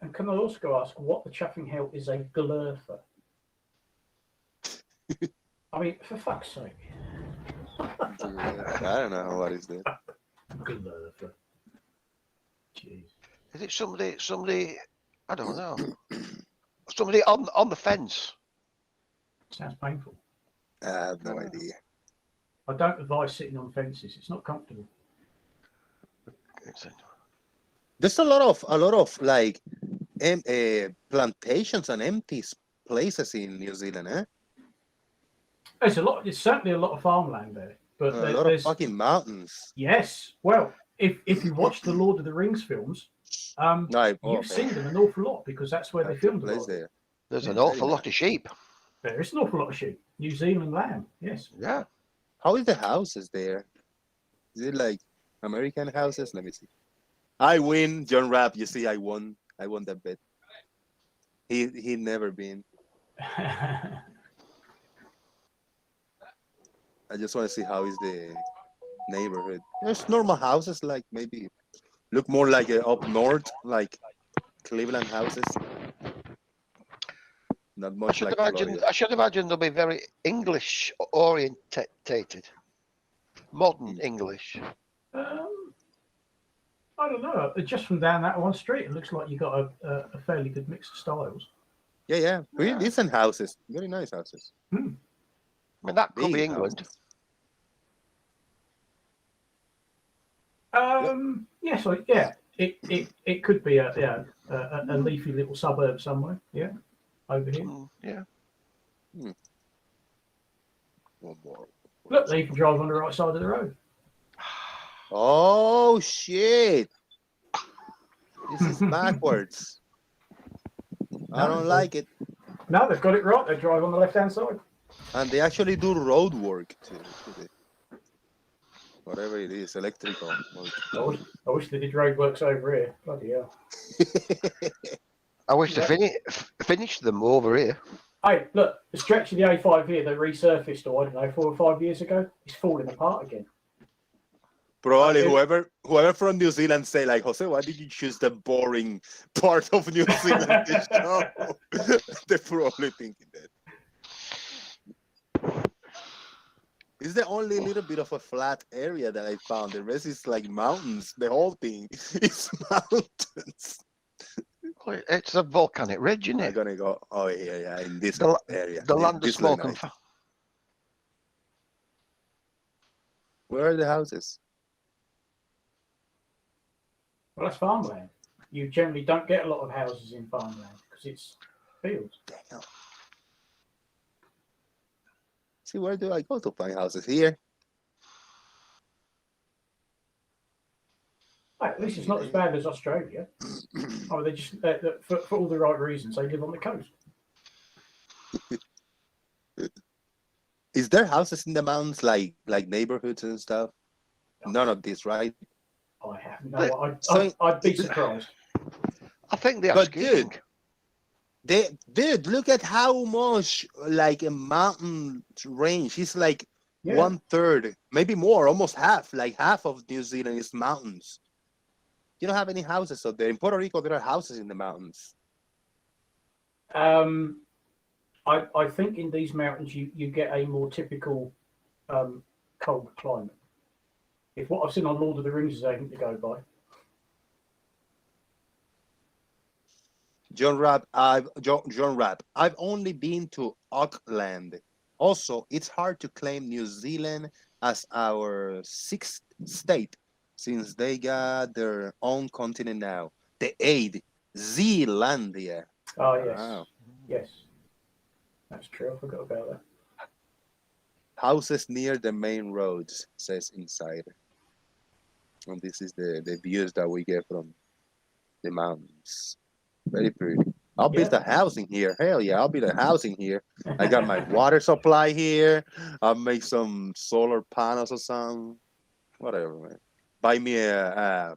And can I also ask what the chuffing hell is a glurfer? I mean, for fuck's sake. I don't know what is that. Glurfer. Jeez. Is it somebody? I don't know. Somebody on the fence. Sounds painful. I have no idea. I don't advise sitting on fences. It's not comfortable. There's a lot of like plantations and empty places in New Zealand, eh? There's certainly a lot of farmland there, but a lot of fucking mountains. Yes. Well, if you watch the Lord of the Rings films, you've seen them an awful lot because that's where they filmed them. There's an awful lot of sheep. There is an awful lot of sheep. New Zealand lamb, yes. Yeah. How is the houses there? Is it like American houses? Let me see. I win, John Rapp. You see, I won that bet. He never been. I just want to see how is the neighborhood. There's normal houses, like maybe look more like up north, like Cleveland houses. Not much I should imagine they'll be very English orientated, modern English. I don't know. Just from down that one street, it looks like you got a fairly good mix of styles. Yeah. Pretty decent houses. Very nice houses. I mean, that could be England. Yes, it could be a leafy little suburb somewhere. Yeah, over here. Yeah. One more. Look, they can drive on the right side of the road. Oh shit! This is backwards. I don't like it. No, they've got it right. They drive on the left-hand side. And they actually do road work too. whatever it is, electrical. I wish they did roadworks over here. Bloody hell. I wish to finish them over here. Hey, look, the stretch of the A5 here, they resurfaced, I don't know, 4 or 5 years ago. It's falling apart again. Probably whoever from New Zealand say like, Jose, why did you choose the boring part of New Zealand to show? They're probably thinking that. It's the only little bit of a flat area that I found. The rest is like mountains. The whole thing is mountains. It's a volcanic ridge, isn't I'm it? gonna go here, yeah, in this area. The land of this smoke and nice. fire. Where are the houses? Well, that's farmland. You generally don't get a lot of houses in farmland because it's fields. Damn. See, where do I go to find houses? Here. At least it's not as bad as Australia. Oh, they just for all the right reasons. They live on the coast. Is there houses in the mountains like neighborhoods and stuff? None of this, right? I have no. I'd be surprised. I think they are But skiing. Dude, look at how much like a mountain range. It's like 1/3, maybe more, almost half. Like half of New Zealand is mountains. You don't have any houses up there. In Puerto Rico, there are houses in the mountains. I think in these mountains you get a more typical cold climate. If what I've seen on Lord of the Rings is anything to go by. John Rapp, I've only been to Auckland. Also, it's hard to claim New Zealand as our 6th state since they got their own continent now. The 8th, Zealandia. Oh yes, Wow. yes, that's true. I forgot about that. Houses near the main roads, says Insider. And this is the views that we get from the mountains. Very pretty. I'll build a house in here. Hell yeah, I'll build a house in here. I got my water supply here. I'll make some solar panels or something. Whatever, man. Buy me a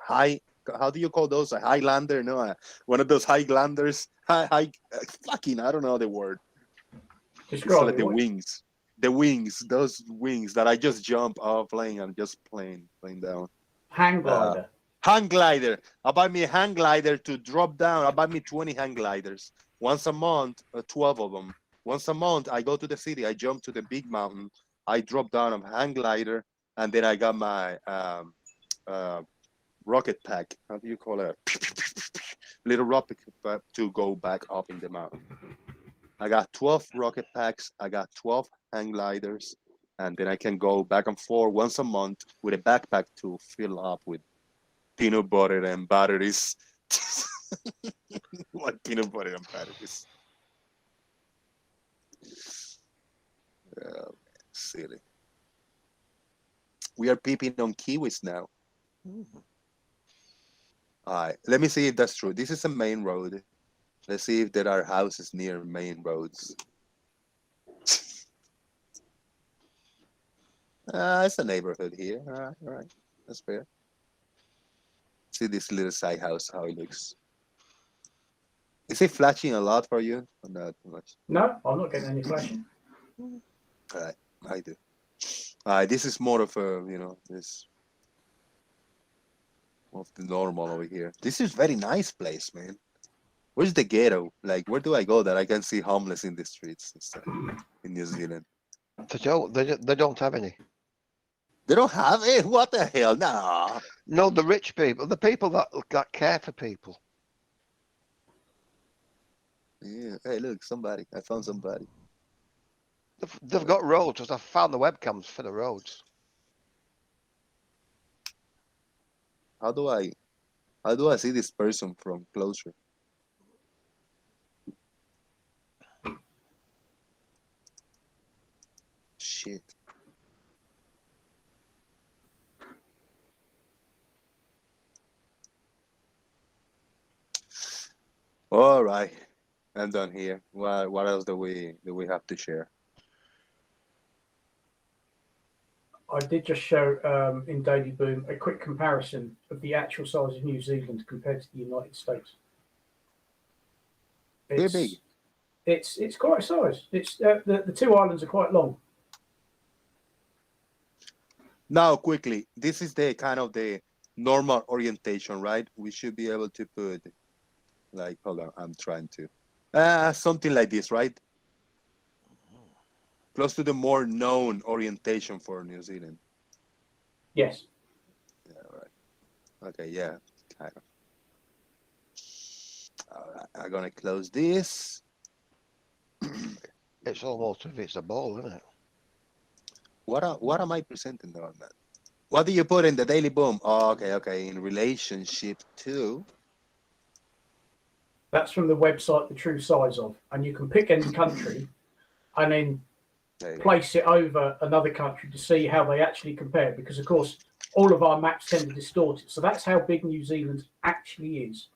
high. How do you call those? A Highlander? No, one of those Highlanders. Fucking, I don't know the word. It's like the wings. The wings, those wings that I just jump off plane and just plane down. Hang glider. Hang glider. I'll buy me a hang glider to drop down. I'll buy me 20 hang gliders. Once a month, 12 of them. Once a month, I go to the city. I jump to the big mountain. I drop down a hang glider. And then I got my rocket pack. How do you call it? Little rocket pack to go back up in the mountain. I got 12 rocket packs. I got 12 hang gliders. And then I can go back and forth once a month with a backpack to fill up with peanut butter and batteries. What peanut butter and batteries? Oh, silly. We are peeping on kiwis now. All right, let me see if that's true. This is a main road. Let's see if there are houses near main roads. It's a neighborhood here. All right, that's fair. See this little side house, how it looks. Is it flashing a lot for you? Or not too much? No, I'm not getting any flashing. All right, I do. This is more of a, this of the normal over here. This is very nice place, man. Where's the ghetto? Like, where do I go that I can see homeless in the streets and stuff in New Zealand? They don't have any. They don't have it? What the hell? Nah. No, the rich people, the people that care for people. Yeah. Hey, look, somebody. I found somebody. They've got roads. I found the webcams for the roads. How do I see this person from closer? Shit. All right, I'm done here. What else do we have to share? I did just show in Daily Boom a quick comparison of the actual size of New Zealand compared to the United States. They're big. It's quite a size. It's the two islands are quite long. Now, quickly, this is the kind of the normal orientation, right? We should be able to put, like, hold on, I'm trying to, something like this, right? Close to the more known orientation for New Zealand. Yes. Yeah, right. Okay, yeah, kind of. All right, I'm gonna close this. It's almost if it's a ball, isn't it? What am I presenting though on that? What do you put in the Daily Boom? Oh, okay. In relationship to. That's from the website, The True Size Of, and you can pick any country, and then place it over another country to see how they actually compare. Because of course, all of our maps tend to distort it. So that's how big New Zealand actually is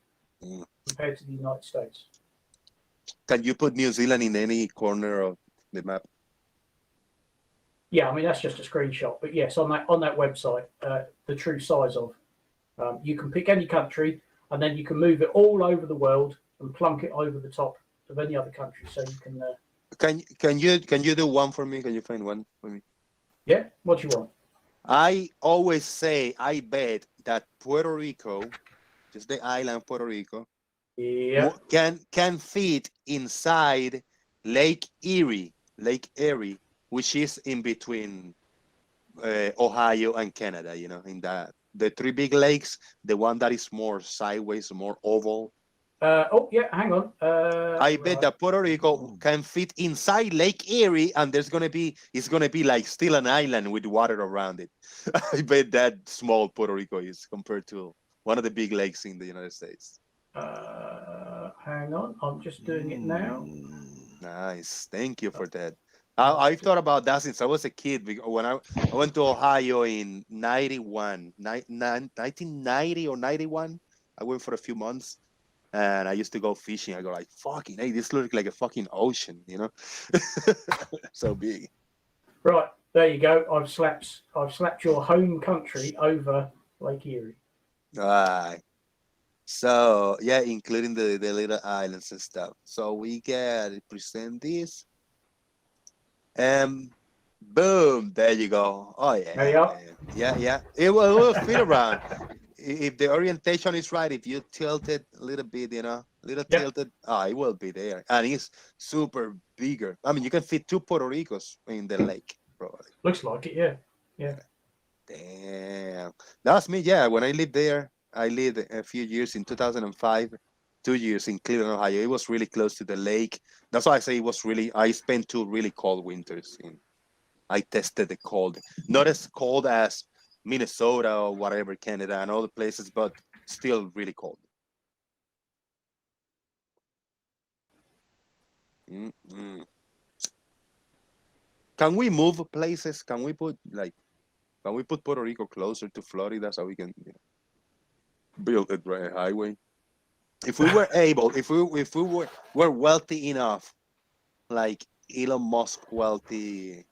compared to the United States. Can you put New Zealand in any corner of the map? Yeah, I mean that's just a screenshot, but yes, on that website, The True Size Of, you can pick any country, and then you can move it all over the world and plunk it over the top of any other country, so you can. Can you do one for me? Can you find one for me? Yeah, what do you want? I always say I bet that Puerto Rico, just the island Puerto Rico, can fit inside Lake Erie, which is in between Ohio and Canada. You know, in the three big lakes, the one that is more sideways, more oval. Hang on. I bet that Puerto Rico can fit inside Lake Erie, and it's gonna be like still an island with water around it. I bet that small Puerto Rico is compared to one of the big lakes in the United States. Hang on, I'm just doing it now. Nice, thank you for that. I thought about that since I was a kid. When I went to Ohio in 1990 or 91, I went for a few months. And I used to go fishing. I go like, fucking, hey, this looks like a fucking ocean, you know? So big. Right, there you go. I've slapped your home country over Lake Erie. All right. So yeah, including the little islands and stuff. So we can present this. Boom, there you go. Oh yeah. There you are. Yeah. It will fit around. If the orientation is right, if you tilt it a little bit, tilted, it will be there. And it's super bigger. I mean, you can fit 2 Puerto Ricos in the lake, probably. Looks like it, yeah. Damn. That's me, yeah. When I lived there, I lived a few years in 2005, 2 years in Cleveland, Ohio. It was really close to the lake. That's why I say I spent 2 really cold winters. I tested the cold. Not as cold as Minnesota or whatever, Canada and other places, but still really cold. Can we move places? Can we put Puerto Rico closer to Florida so we can build a highway? If we were able, if we were wealthy enough, like Elon Musk wealthy,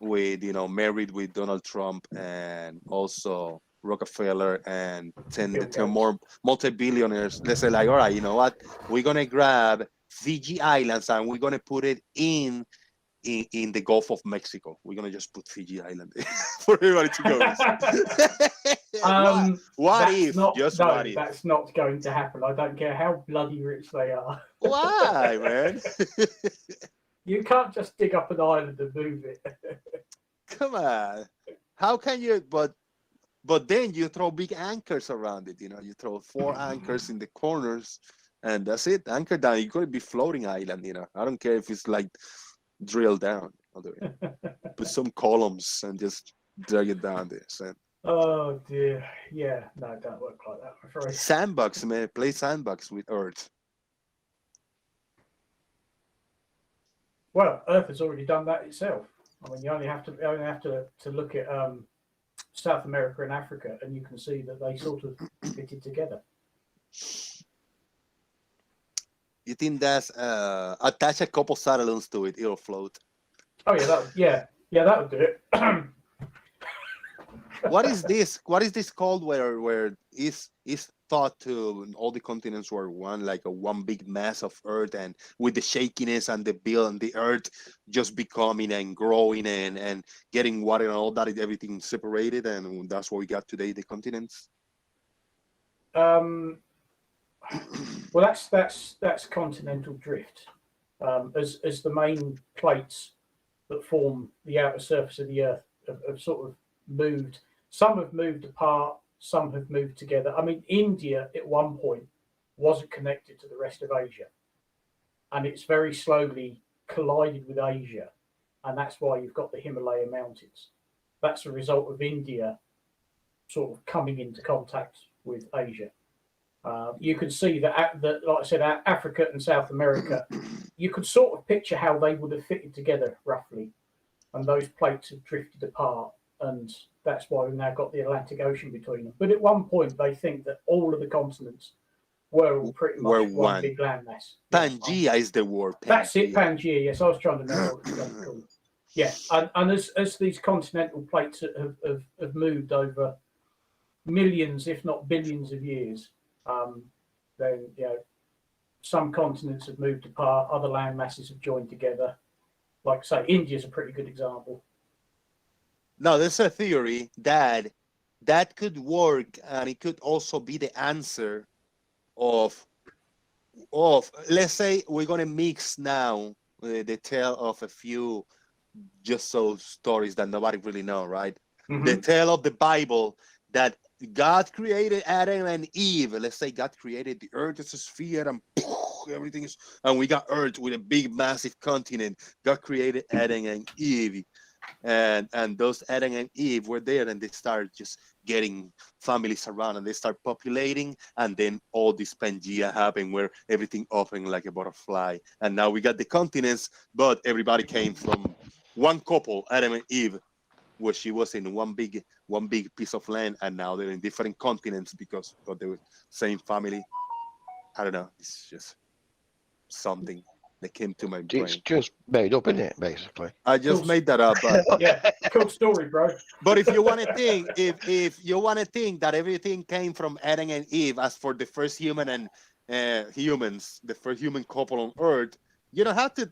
with married with Donald Trump and also Rockefeller and 10 more multi-billionaires, let's say like, all right, you know what, we're gonna grab Fiji Islands and we're gonna put it in the Gulf of Mexico. We're gonna just put Fiji Island for everybody to go. What if? That's not going to happen. I don't care how bloody rich they are. Why, man? You can't just dig up an island and move it. Come on. How can you? But then you throw big anchors around it. You throw 4 anchors in the corners, and that's it. Anchor down. You're gonna be floating island. I don't care if it's like drill down. Put some columns and just drag it down there. So. Oh dear. Yeah. No, it don't work like that. I'm afraid. Sandbox, man. Play sandbox with Earth. Well, Earth has already done that itself. I mean, you only have to look at South America and Africa, and you can see that they sort of fitted together. You think that's attach a couple satellites to it? It'll float. Oh yeah, that would do it. what is this? What is this called? Where is thought to all the continents were one, like a one big mass of earth, and with the shakiness and the build and the earth just becoming and growing and getting water and all that, everything separated, and that's what we got today, the continents. Well, that's continental drift, as the main plates that form the outer surface of the Earth have sort of moved. Some have moved apart, some have moved together. I mean, India at one point wasn't connected to the rest of Asia, and it's very slowly collided with Asia, and that's why you've got the Himalaya mountains. That's a result of India sort of coming into contact with Asia. You can see that, like I said, Africa and South America, you could sort of picture how they would have fitted together roughly, and those plates have drifted apart, and that's why we've now got the Atlantic Ocean between them. But at one point, they think that all of the continents were all pretty much one big landmass. Pangea is the word. Pangea. That's it, Pangea. Yes, I was trying to know what it's called. Yeah, and as these continental plates have moved over millions, if not billions of years, then some continents have moved apart, other land masses have joined together. Like say, India's a pretty good example. No, there's a theory that could work, and it could also be the answer of let's say we're gonna mix now the tale of a few just so stories that nobody really know, right? Mm-hmm. The tale of the Bible that God created Adam and Eve. Let's say God created the earth as a sphere, and everything is, and we got earth with a big massive continent. God created Adam and Eve, and those Adam and Eve were there, and they started just getting families around, and they start populating, and then all this Pangea happened where everything opened like a butterfly, and now we got the continents, but everybody came from one couple, Adam and Eve, where she was in one big piece of land, and now they're in different continents because of the same family. I don't know. It's just something that came to my brain. It's just made up, isn't it? Basically, I just made that up. But yeah, cool story, bro. But if you want to think, if you want to think that everything came from Adam and Eve, as for the first human and humans, the first human couple on Earth, you don't have to.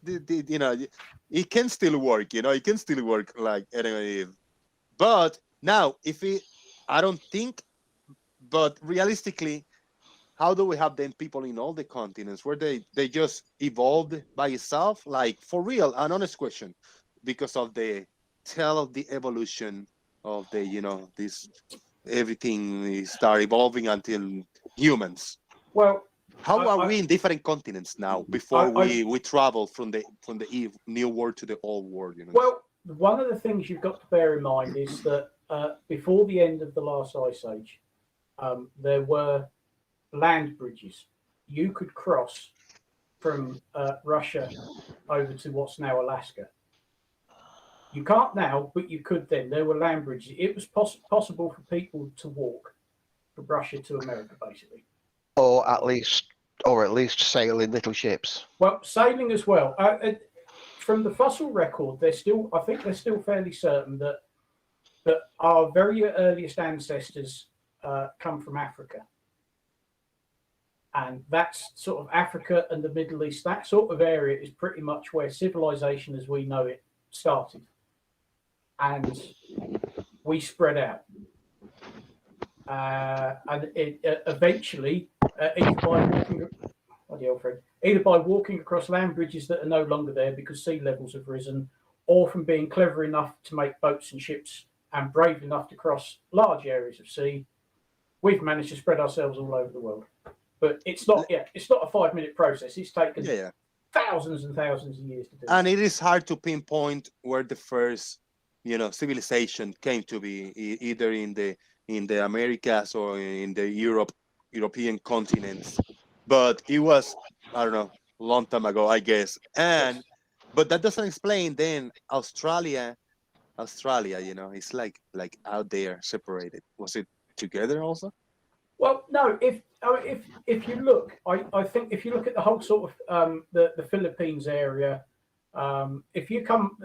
It can still work. It can still work like Adam and Eve. But now, I don't think. But realistically, how do we have then people in all the continents where they just evolved by itself, like for real? An honest question, because of the tale of the evolution of the this everything start evolving until humans. Well, how are we in different continents now before we travel from the new world to the old world? Well, one of the things you've got to bear in mind is that before the end of the last ice age, there were land bridges. You could cross from Russia over to what's now Alaska. You can't now, but you could then. There were land bridges. It was possible for people to walk from Russia to America, basically. Or at least sail in little ships. Well, sailing as well. From the fossil record, I think they're still fairly certain that our very earliest ancestors come from Africa. And that's sort of Africa and the Middle East. That sort of area is pretty much where civilization as we know it started. And we spread out. And it eventually, either by walking across land bridges that are no longer there because sea levels have risen, or from being clever enough to make boats and ships and brave enough to cross large areas of sea, we've managed to spread ourselves all over the world. But it's not a 5-minute process. It's taken thousands and thousands of years to do. And it is hard to pinpoint where the first, civilization came to be, either in the Americas or in the European continents. But it was, I don't know, a long time ago, I guess. But that doesn't explain then Australia, it's like out there separated. Was it together also? Well, no. If you look, I think if you look at the whole sort of the Philippines area, if you come,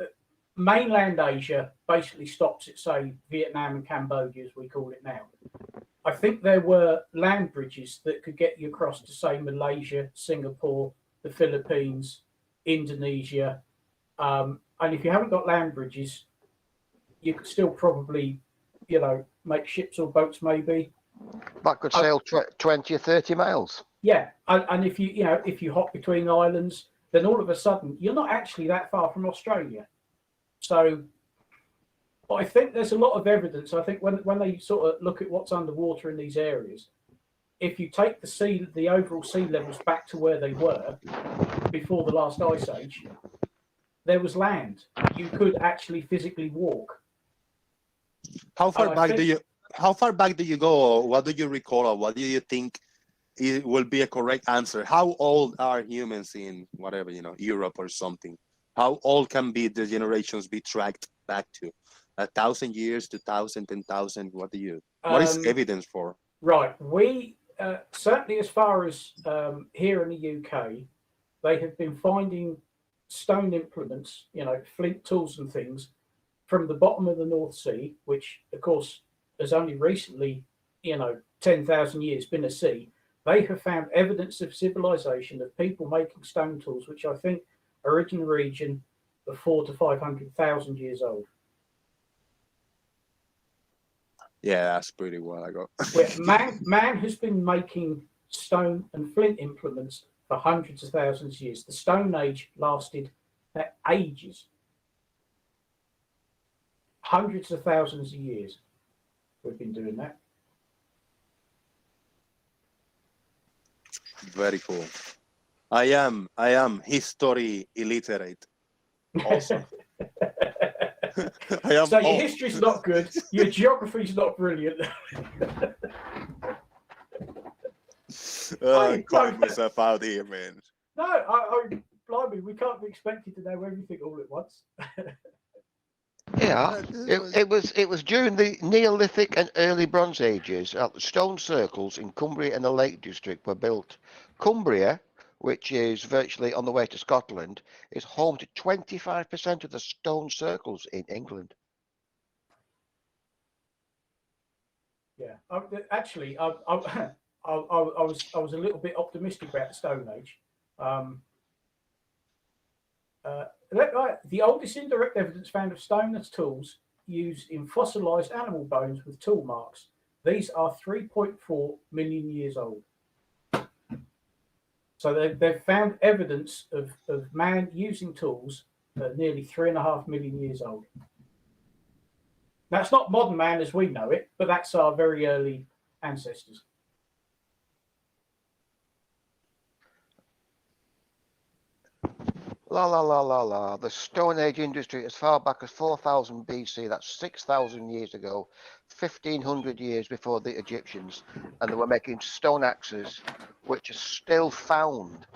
mainland Asia basically stops at, say, Vietnam and Cambodia, as we call it now. I think there were land bridges that could get you across to, say, Malaysia, Singapore, the Philippines, Indonesia. And if you haven't got land bridges, you could still probably, make ships or boats maybe. That could sail 20 or 30 miles. Yeah, and if you hop between islands, then all of a sudden you're not actually that far from Australia. So, but I think there's a lot of evidence. I think when they sort of look at what's underwater in these areas, if you take the overall sea levels back to where they were before the last ice age, there was land. You could actually physically walk. How far back do you go? What do you recall? Or what do you think it will be a correct answer? How old are humans in whatever, Europe or something? How old can be the generations be tracked back to? 1,000 years, 2,000, 10,000? What is evidence for? Right. We certainly, as far as here in the UK, they have been finding stone implements, flint tools and things from the bottom of the North Sea, which of course has only recently, 10,000 years been a sea. They have found evidence of civilization, of people making stone tools, which I think are in the region of 400,000 to 500,000 years old. Yeah, that's pretty well ago. Man has been making stone and flint implements for hundreds of thousands of years. The Stone Age lasted ages. Hundreds of thousands of years we've been doing that. Very cool. I am history illiterate. Also. So your history's not good. Your geography's not brilliant. I called myself out here, man. No, blimey, we can't be expected to know everything all at once. Yeah, it was during the Neolithic and early Bronze Ages that the stone circles in Cumbria and the Lake District were built. Cumbria, which is virtually on the way to Scotland, is home to 25% of the stone circles in England. Yeah, actually, I was a little bit optimistic about the Stone Age. The oldest indirect evidence found of stone as tools used in fossilized animal bones with tool marks. These are 3.4 million years old. So they've found evidence of man using tools nearly 3.5 million years old. That's not modern man as we know it, but that's our very early ancestors. La la la la la. The Stone Age industry as far back as 4000 BC, that's 6,000 years ago, 1,500 years before the Egyptians, and they were making stone axes, which are still found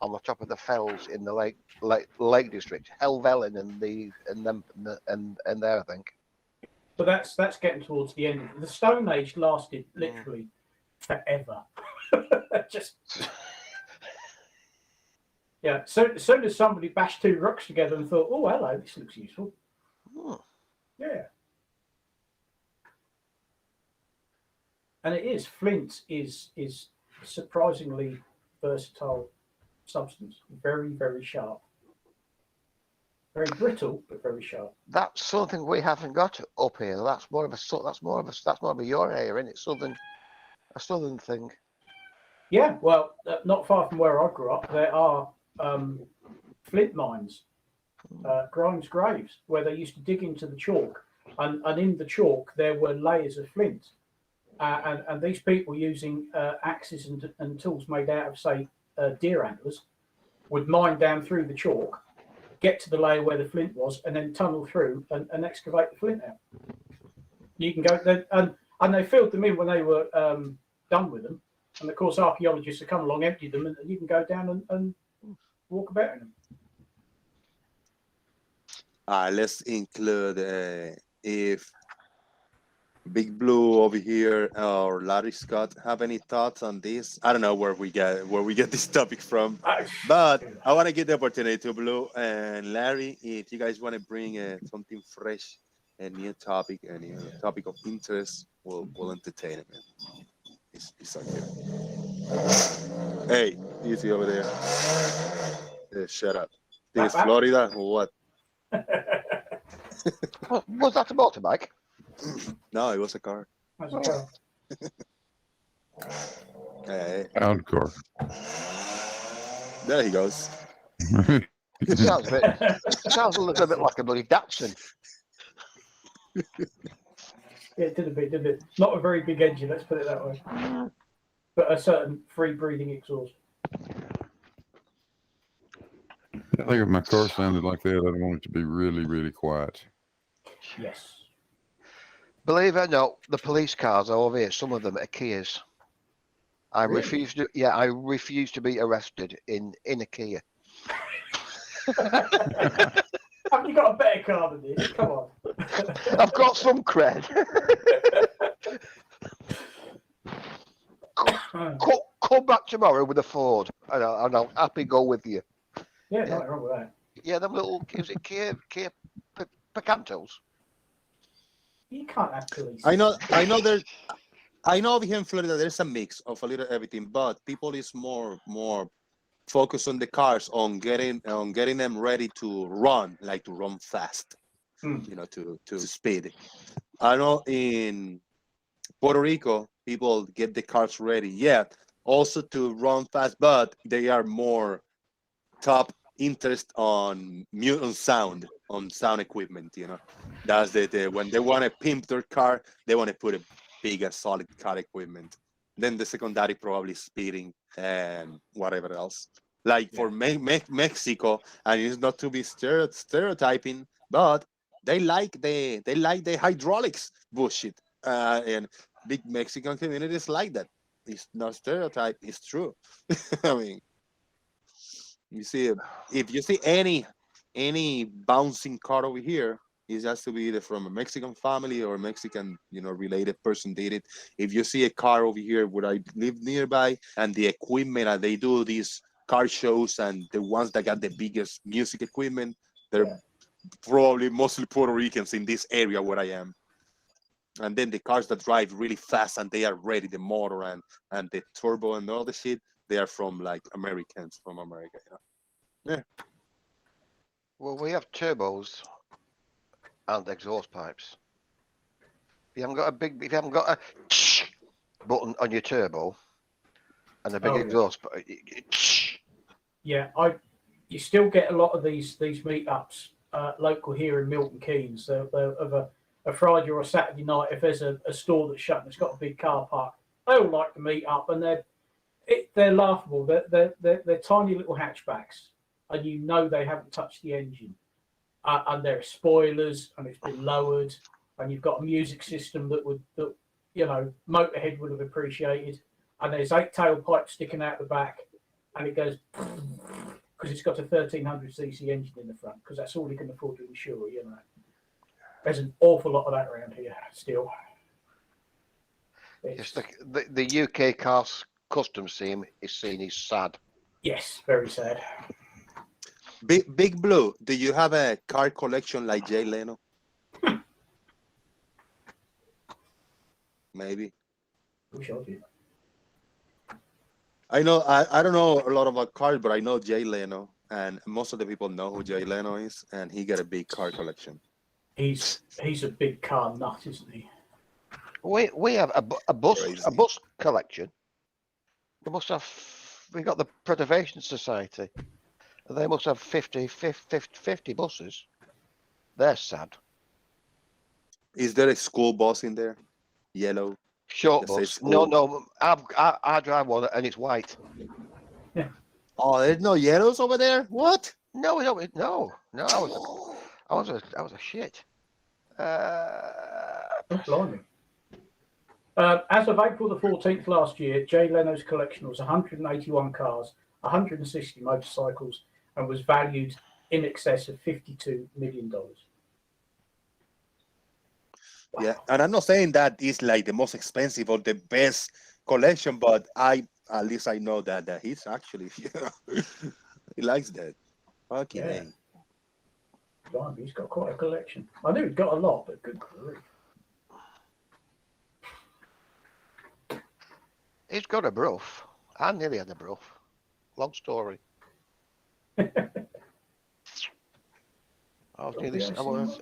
on the top of the fells in the Lake District, Helvellyn and there, I think. But that's getting towards the end. The Stone Age lasted literally forever. Just. Yeah, so as soon as somebody bashed two rocks together and thought, oh, hello, this looks useful. Oh. Yeah. And it is. Flint is a surprisingly versatile substance. Very, very sharp. Very brittle, but very sharp. That's something we haven't got up here. That's more of a your area, isn't it? A southern thing. Yeah, well, not far from where I grew up, there are flint mines, Grimes Graves, where they used to dig into the chalk, and in the chalk there were layers of flint, and these people using axes and tools made out of, say, deer antlers would mine down through the chalk, get to the layer where the flint was, and then tunnel through and excavate the flint out. You can go there, and they filled them in when they were done with them, and of course archaeologists have come along, emptied them, and you can go down and walk about in them. Let's include if Big Blue over here or Larry Scott have any thoughts on this? I don't know where we get this topic from, but I want to give the opportunity to Blue and Larry. If you guys want to bring something fresh, a new topic, a new topic of interest, we'll entertain it, man. It's okay. Hey, easy over there. Shut up. This is Florida or what? Was that a motorbike? No, it was a car. That's a car. Hey, Pound car. there he goes. It sounds a little bit like a bloody Datsun. Yeah, it did a bit, didn't it? Not a very big engine, let's put it that way. But a certain free breathing exhaust. I think if my car sounded like that, I'd want it to be really, really quiet. Yes. Believe it or not, the police cars over here, some of them are Kias. I refuse to be arrested in a Kia. Haven't you got a better car than this? Come on. I've got some cred. Come back tomorrow with a Ford, and I'll happy go with you. Yeah, nothing wrong with that. Yeah, them little, is it Kia Picantos? You can't have police. I know over here in Florida there's a mix of a little everything, but people is more focused on the cars, on getting them ready to run, like to run fast, to speed. I know in Puerto Rico people get the cars ready, also to run fast, but they are more top interest on sound equipment. That's the when they want to pimp their car, they want to put a big solid car equipment. Then the secondary probably speeding and whatever else. Like for Mexico, and it's not to be stereotyping, but they like the hydraulics bullshit, and big Mexican communities like that. It's not stereotype; it's true. I mean, you see, if you see any bouncing car over here, it has to be either from a Mexican family or a Mexican, related person did it. If you see a car over here where I live nearby, and the equipment, and they do these car shows, and the ones that got the biggest music equipment, they're probably mostly Puerto Ricans in this area where I am. And then the cars that drive really fast and they are ready, the motor and the turbo and all the shit, they are from like Americans from America. Yeah. Well, we have turbos and exhaust pipes. If you haven't got a button on your turbo and a big exhaust pipe. Yeah, you still get a lot of these meetups local here in Milton Keynes. They're of a Friday or a Saturday night. If there's a store that's shut and it's got a big car park, they all like to meet up, and they're laughable. They're tiny little hatchbacks, and they haven't touched the engine, and there are spoilers, and it's been lowered, and you've got a music system that Motorhead would have appreciated, and there's 8 tailpipes sticking out the back, and it goes because it's got a 1300cc engine in the front, because that's all you can afford to insure. There's an awful lot of that around here still. Yes, the UK cars custom scene is seen as sad. Yes, very sad. Big Blue, do you have a car collection like Jay Leno? Maybe. Wish I did. I know. I don't know a lot about cars, but I know Jay Leno, and most of the people know who Jay Leno is, and he got a big car collection. He's a big car nut, isn't he? We have a bus collection. We got the Preservation Society. They must have 50 buses. They're sad. Is there a school bus in there? Yellow. Short bus. No. I drive one and it's white. Yeah. Oh, there's no yellows over there? What? No. I was a shit. Blimey. As of April the 14th last year, Jay Leno's collection was 181 cars, 160 motorcycles, and was valued in excess of $52 million. Yeah, and I'm not saying that is like the most expensive or the best collection, but at least I know that he's actually he likes that. Fucking Yeah. A. Blimey, he's got quite a collection. I knew he'd got a lot, but good grief. He's got a bruff. I nearly had a bruff. Long story. I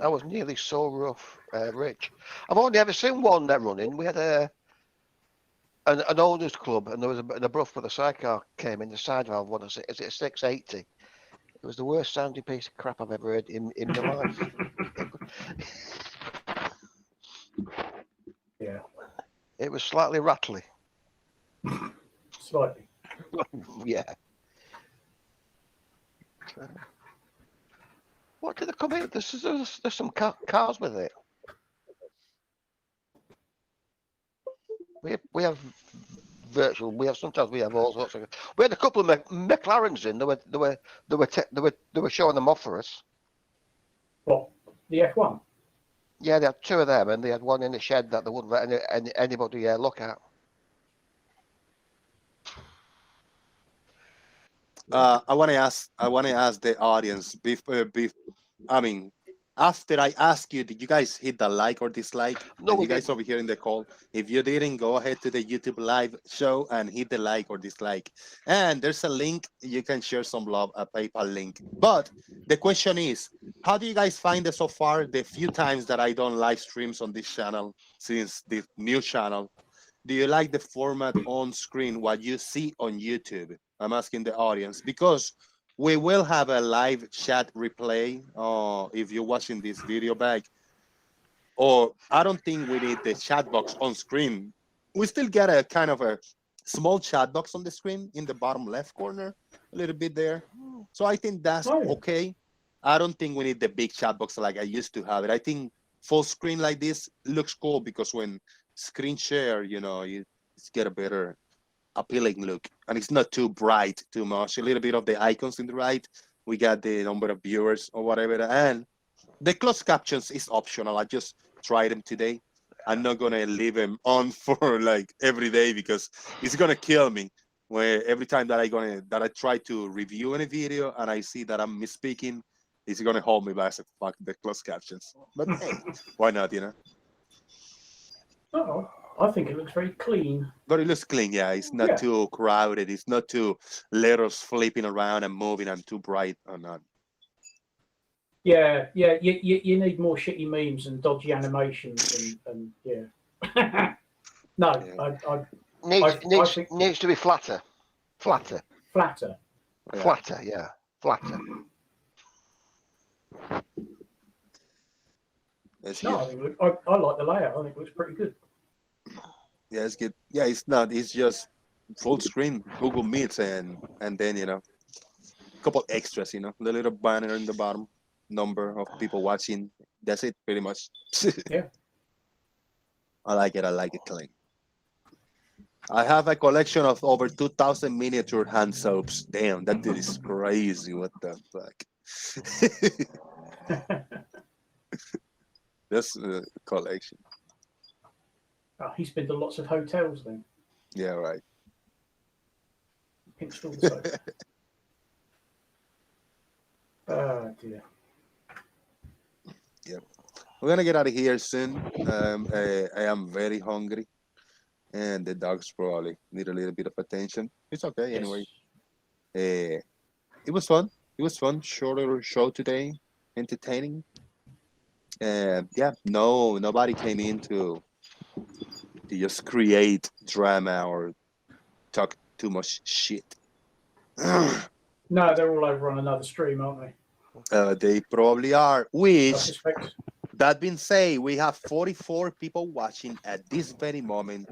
was nearly so rough, Rich. I've only ever seen one that running. We had an owners club, and there was a bruff with a sidecar came in the side valve. What is it? Is it a 680? It was the worst sounding piece of crap I've ever heard in my life. Yeah. It was slightly rattly. Slightly. Yeah. What did they come in? There's some cars with it. We have virtual. Sometimes we have all sorts of. We had a couple of McLarens in. They were showing them off for us. What? The F1? Yeah, they had two of them, and they had one in the shed that they wouldn't let anybody look at. I want to ask the audience. I mean, after I ask you, did you guys hit the like or dislike? No, And we you guys didn't. over here in the call, if you didn't, go ahead to the YouTube live show and hit the like or dislike. And there's a link you can share some love, a PayPal link. But the question is, how do you guys find it so far? The few times that I done live streams on this channel since the new channel. Do you like the format on screen, what you see on YouTube? I'm asking the audience because we will have a live chat replay if you're watching this video back. Or I don't think we need the chat box on screen. We still get a kind of a small chat box on the screen in the bottom left corner, a little bit there. So I think that's okay. I don't think we need the big chat box like I used to have it. I think full screen like this looks cool because when screen share, you get a better appealing look, and it's not too bright too much. A little bit of the icons in the right, we got the number of viewers or whatever, and the closed captions is optional. I just tried them today. I'm not gonna leave them on for like every day because it's gonna kill me. Where every time that I try to review any video and I see that I'm misspeaking, it's gonna hold me back. So fuck the closed captions. But hey, why not? Oh, I think it looks very clean. But it looks clean, yeah. It's not too crowded. It's not too letters flipping around and moving and too bright or not. Yeah. You need more shitty memes and dodgy animations and yeah. No, yeah. I think needs to be flatter. Flatter. Yeah. Flatter, yeah. Flatter. No, I like the layout. I think it looks pretty good. Yeah, it's good. Yeah, it's not. It's just full screen Google Meets and then a couple extras. The little banner in the bottom, number of people watching. That's it, pretty much. Yeah. I like it clean. I have a collection of over 2,000 miniature hand soaps. Damn, that dude is crazy. What the fuck? That's a collection. Oh, he's been to lots of hotels then. Yeah, right. Pinched all the soap. Oh dear. Yeah, we're gonna get out of here soon. I am very hungry, and the dogs probably need a little bit of attention. It's okay anyway. It was fun. Shorter show today, entertaining. Yeah, nobody came in to just create drama or talk too much shit. No, they're all over on another stream, aren't they? They probably are. Which, that being said, we have 44 people watching at this very moment,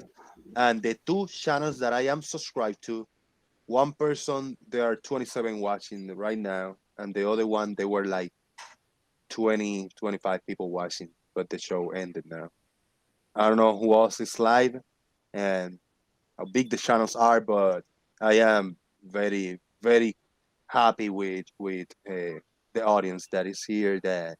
and the two channels that I am subscribed to, one person, there are 27 watching right now, and the other one, they were like 20, 25 people watching, but the show ended now. I don't know who else is live and how big the channels are, but I am very, very happy with the audience that is here that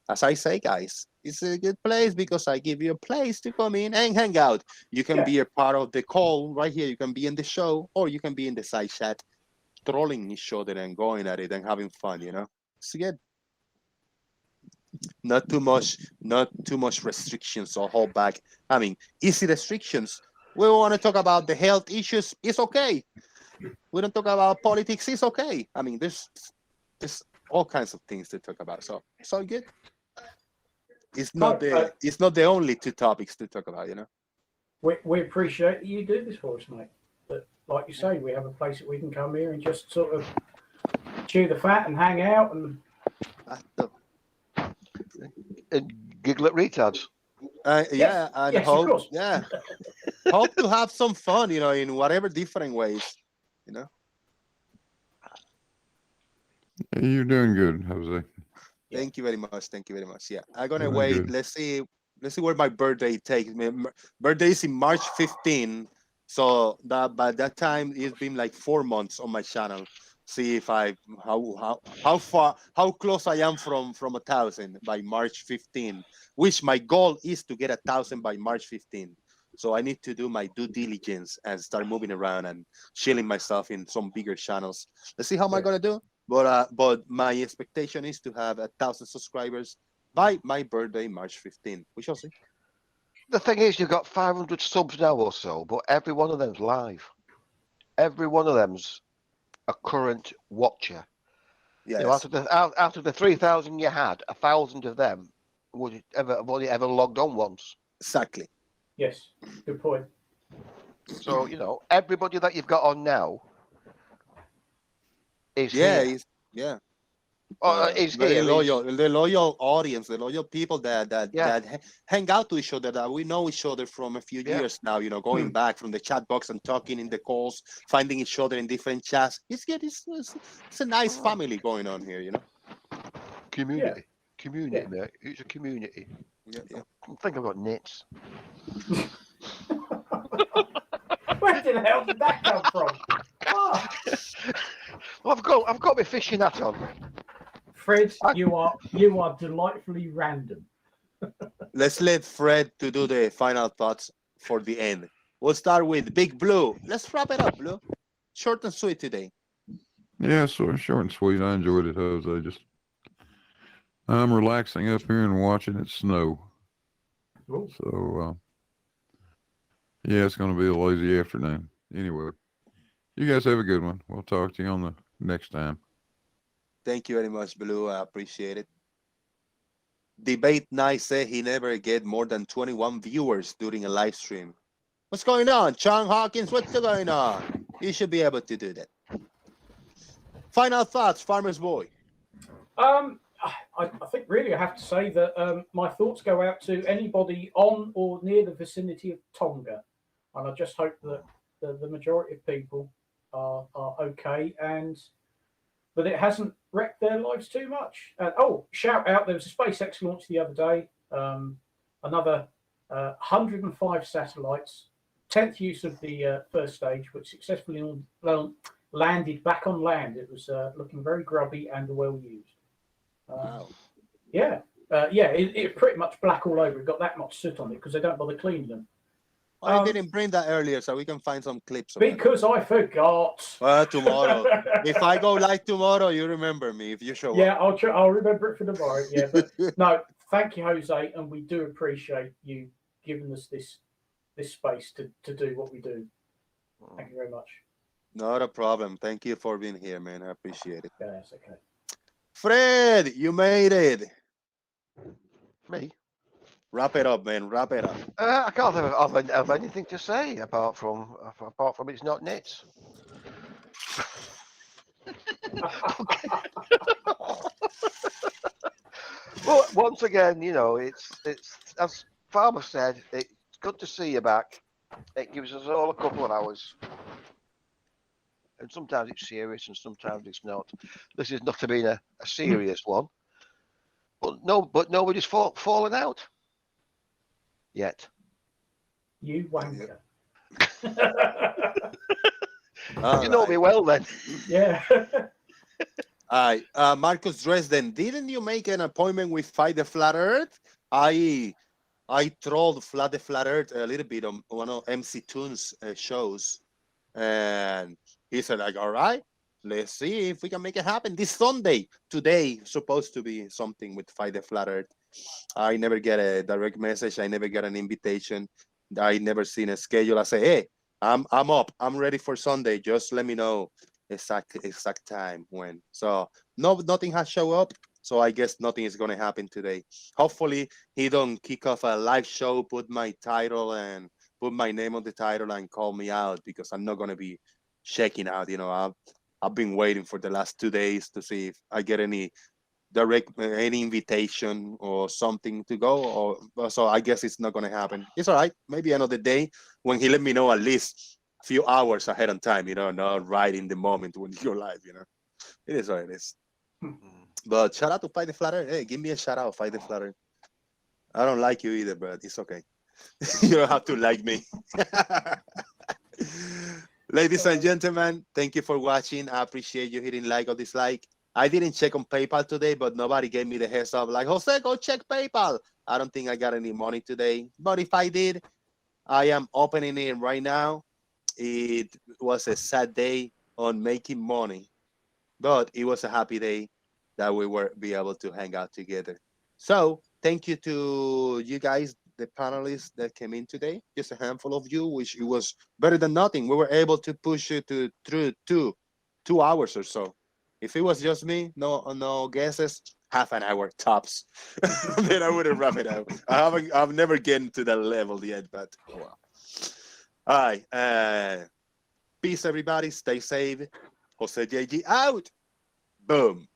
as I say, guys, it's a good place because I give you a place to come in and hang out. You can be a part of the call right here. You can be in the show, or you can be in the side chat, trolling each other and going at it and having fun. It's good. Not too much restrictions or hold back. I mean, easy restrictions. We want to talk about the health issues. It's okay. We don't talk about politics. It's okay. I mean, there's all kinds of things to talk about. So it's all good. It's not the only two topics to talk about. We appreciate that you do this for us, mate. But like you say, we have a place that we can come here and just sort of chew the fat and hang out and giggle at retards. Yeah, and yes, hope, of course. yeah, hope to have some fun, in whatever different ways, You're doing good, Jose. Thank you very much. Thank you very much. Yeah, I'm gonna Very wait. good. Let's see where my birthday takes me. Birthday is in March 15, so that by that time it's been like 4 months on my channel. See if how close I am from 1,000 by March 15, which my goal is to get 1,000 by March 15. So I need to do my due diligence and start moving around and chilling myself in some bigger channels. Let's see how am I gonna do. But my expectation is to have 1,000 subscribers by my birthday, March 15. We shall see. The thing is, you've got 500 subs now or so, but every one of them's live. Every one of them's a current watcher. Yes. After the 3,000 you had, 1,000 of them have only ever logged on once. Exactly. Yes, good point. So everybody that you've got on now is here. Is very here. loyal. The loyal audience, the loyal people that hang out to each other, that we know each other from a few years now. Going back from the chat box and talking in the calls, finding each other in different chats. It's good. It's a nice family going on here. Community, mate. It's a community. Yeah. I think I've got nits. Where the hell did that come from? Oh. Well, I've got my fishing hat on. Fred, you are delightfully random. Let's let Fred to do the final thoughts for the end. We'll start with Big Blue. Let's wrap it up, Blue. Short and sweet today. Yeah, so short and sweet. I enjoyed it, Jose. I'm relaxing up here and watching it snow. Ooh. So, yeah, it's going to be a lazy afternoon. Anyway, you guys have a good one. We'll talk to you on the next time. Thank you very much, Blue. I appreciate it. Debate Night said he never get more than 21 viewers during a live stream. What's going on, Chang Hawkins? What's going on? You should be able to do that. Final thoughts, Farmer's Boy. I think really I have to say that my thoughts go out to anybody on or near the vicinity of Tonga, and I just hope that the majority of people are okay and that it hasn't wrecked their lives too much. Shout out, there was a SpaceX launch the other day, another 105 satellites, 10th use of the first stage, which successfully landed back on land. It was looking very grubby and well used. Wow. It's pretty much black all over. It got that much soot on it because they don't bother cleaning them. I didn't bring that earlier, so we can find some clips. Because I forgot. Well, tomorrow. If I go live tomorrow, you remember me if you show up. Yeah, I'll remember it for tomorrow. Yeah, but no, thank you, Jose, and we do appreciate you giving us this space to do what we do. Thank you very much. Not a problem. Thank you for being here, man. I appreciate it. Yeah, that's okay. Fred, you made it. Me? Wrap it up, man. Wrap it up. I can't have anything to say apart from it's not nits. Well, once again, it's as Farmer said, it's good to see you back. It gives us all a couple of hours. And sometimes it's serious and sometimes it's not. This is not to be a serious one. But nobody's fallen out yet. You wanker. You know me well then. Yeah. Marcus Dresden, didn't you make an appointment with Fight the Flat Earth? I trolled the Flat Earth a little bit on one of MC Toon's shows, and he said like, "All right, let's see if we can make it happen this Sunday. Today supposed to be something with Fight the Flat Earth." I never get a direct message. I never get an invitation. I never seen a schedule. I say, "Hey, I'm up. I'm ready for Sunday. Just let me know exact time when." So no, nothing has show up. So I guess nothing is gonna happen today. Hopefully he don't kick off a live show, put my title and put my name on the title and call me out, because I'm not gonna be checking out. I've been waiting for the last 2 days to see if I get any invitation or something to go, or so I guess it's not going to happen. It's all right, maybe another day when he let me know, at least a few hours ahead of time, not right in the moment when you're live. It is what it is. But shout out to Fight the Flat Earth. Hey, give me a shout out, Fight the Flat Earth. I don't like you either, but it's okay. You don't have to like me. Ladies and gentlemen, thank you for watching. I appreciate you hitting like or dislike. I didn't check on PayPal today, but nobody gave me the heads up like, Jose, go check PayPal. I don't think I got any money today, but if I did, I am opening it right now. It was a sad day on making money, but it was a happy day that we were be able to hang out together. So thank you to you guys, the panelists that came in today. Just a handful of you, which it was better than nothing. We were able to push it through 2 hours or so. If it was just me, no guesses, half an hour tops. Then I would have wrapped it up. I've never gotten to that level yet, but oh well. All right. Peace, everybody. Stay safe. Jose JG out. Boom.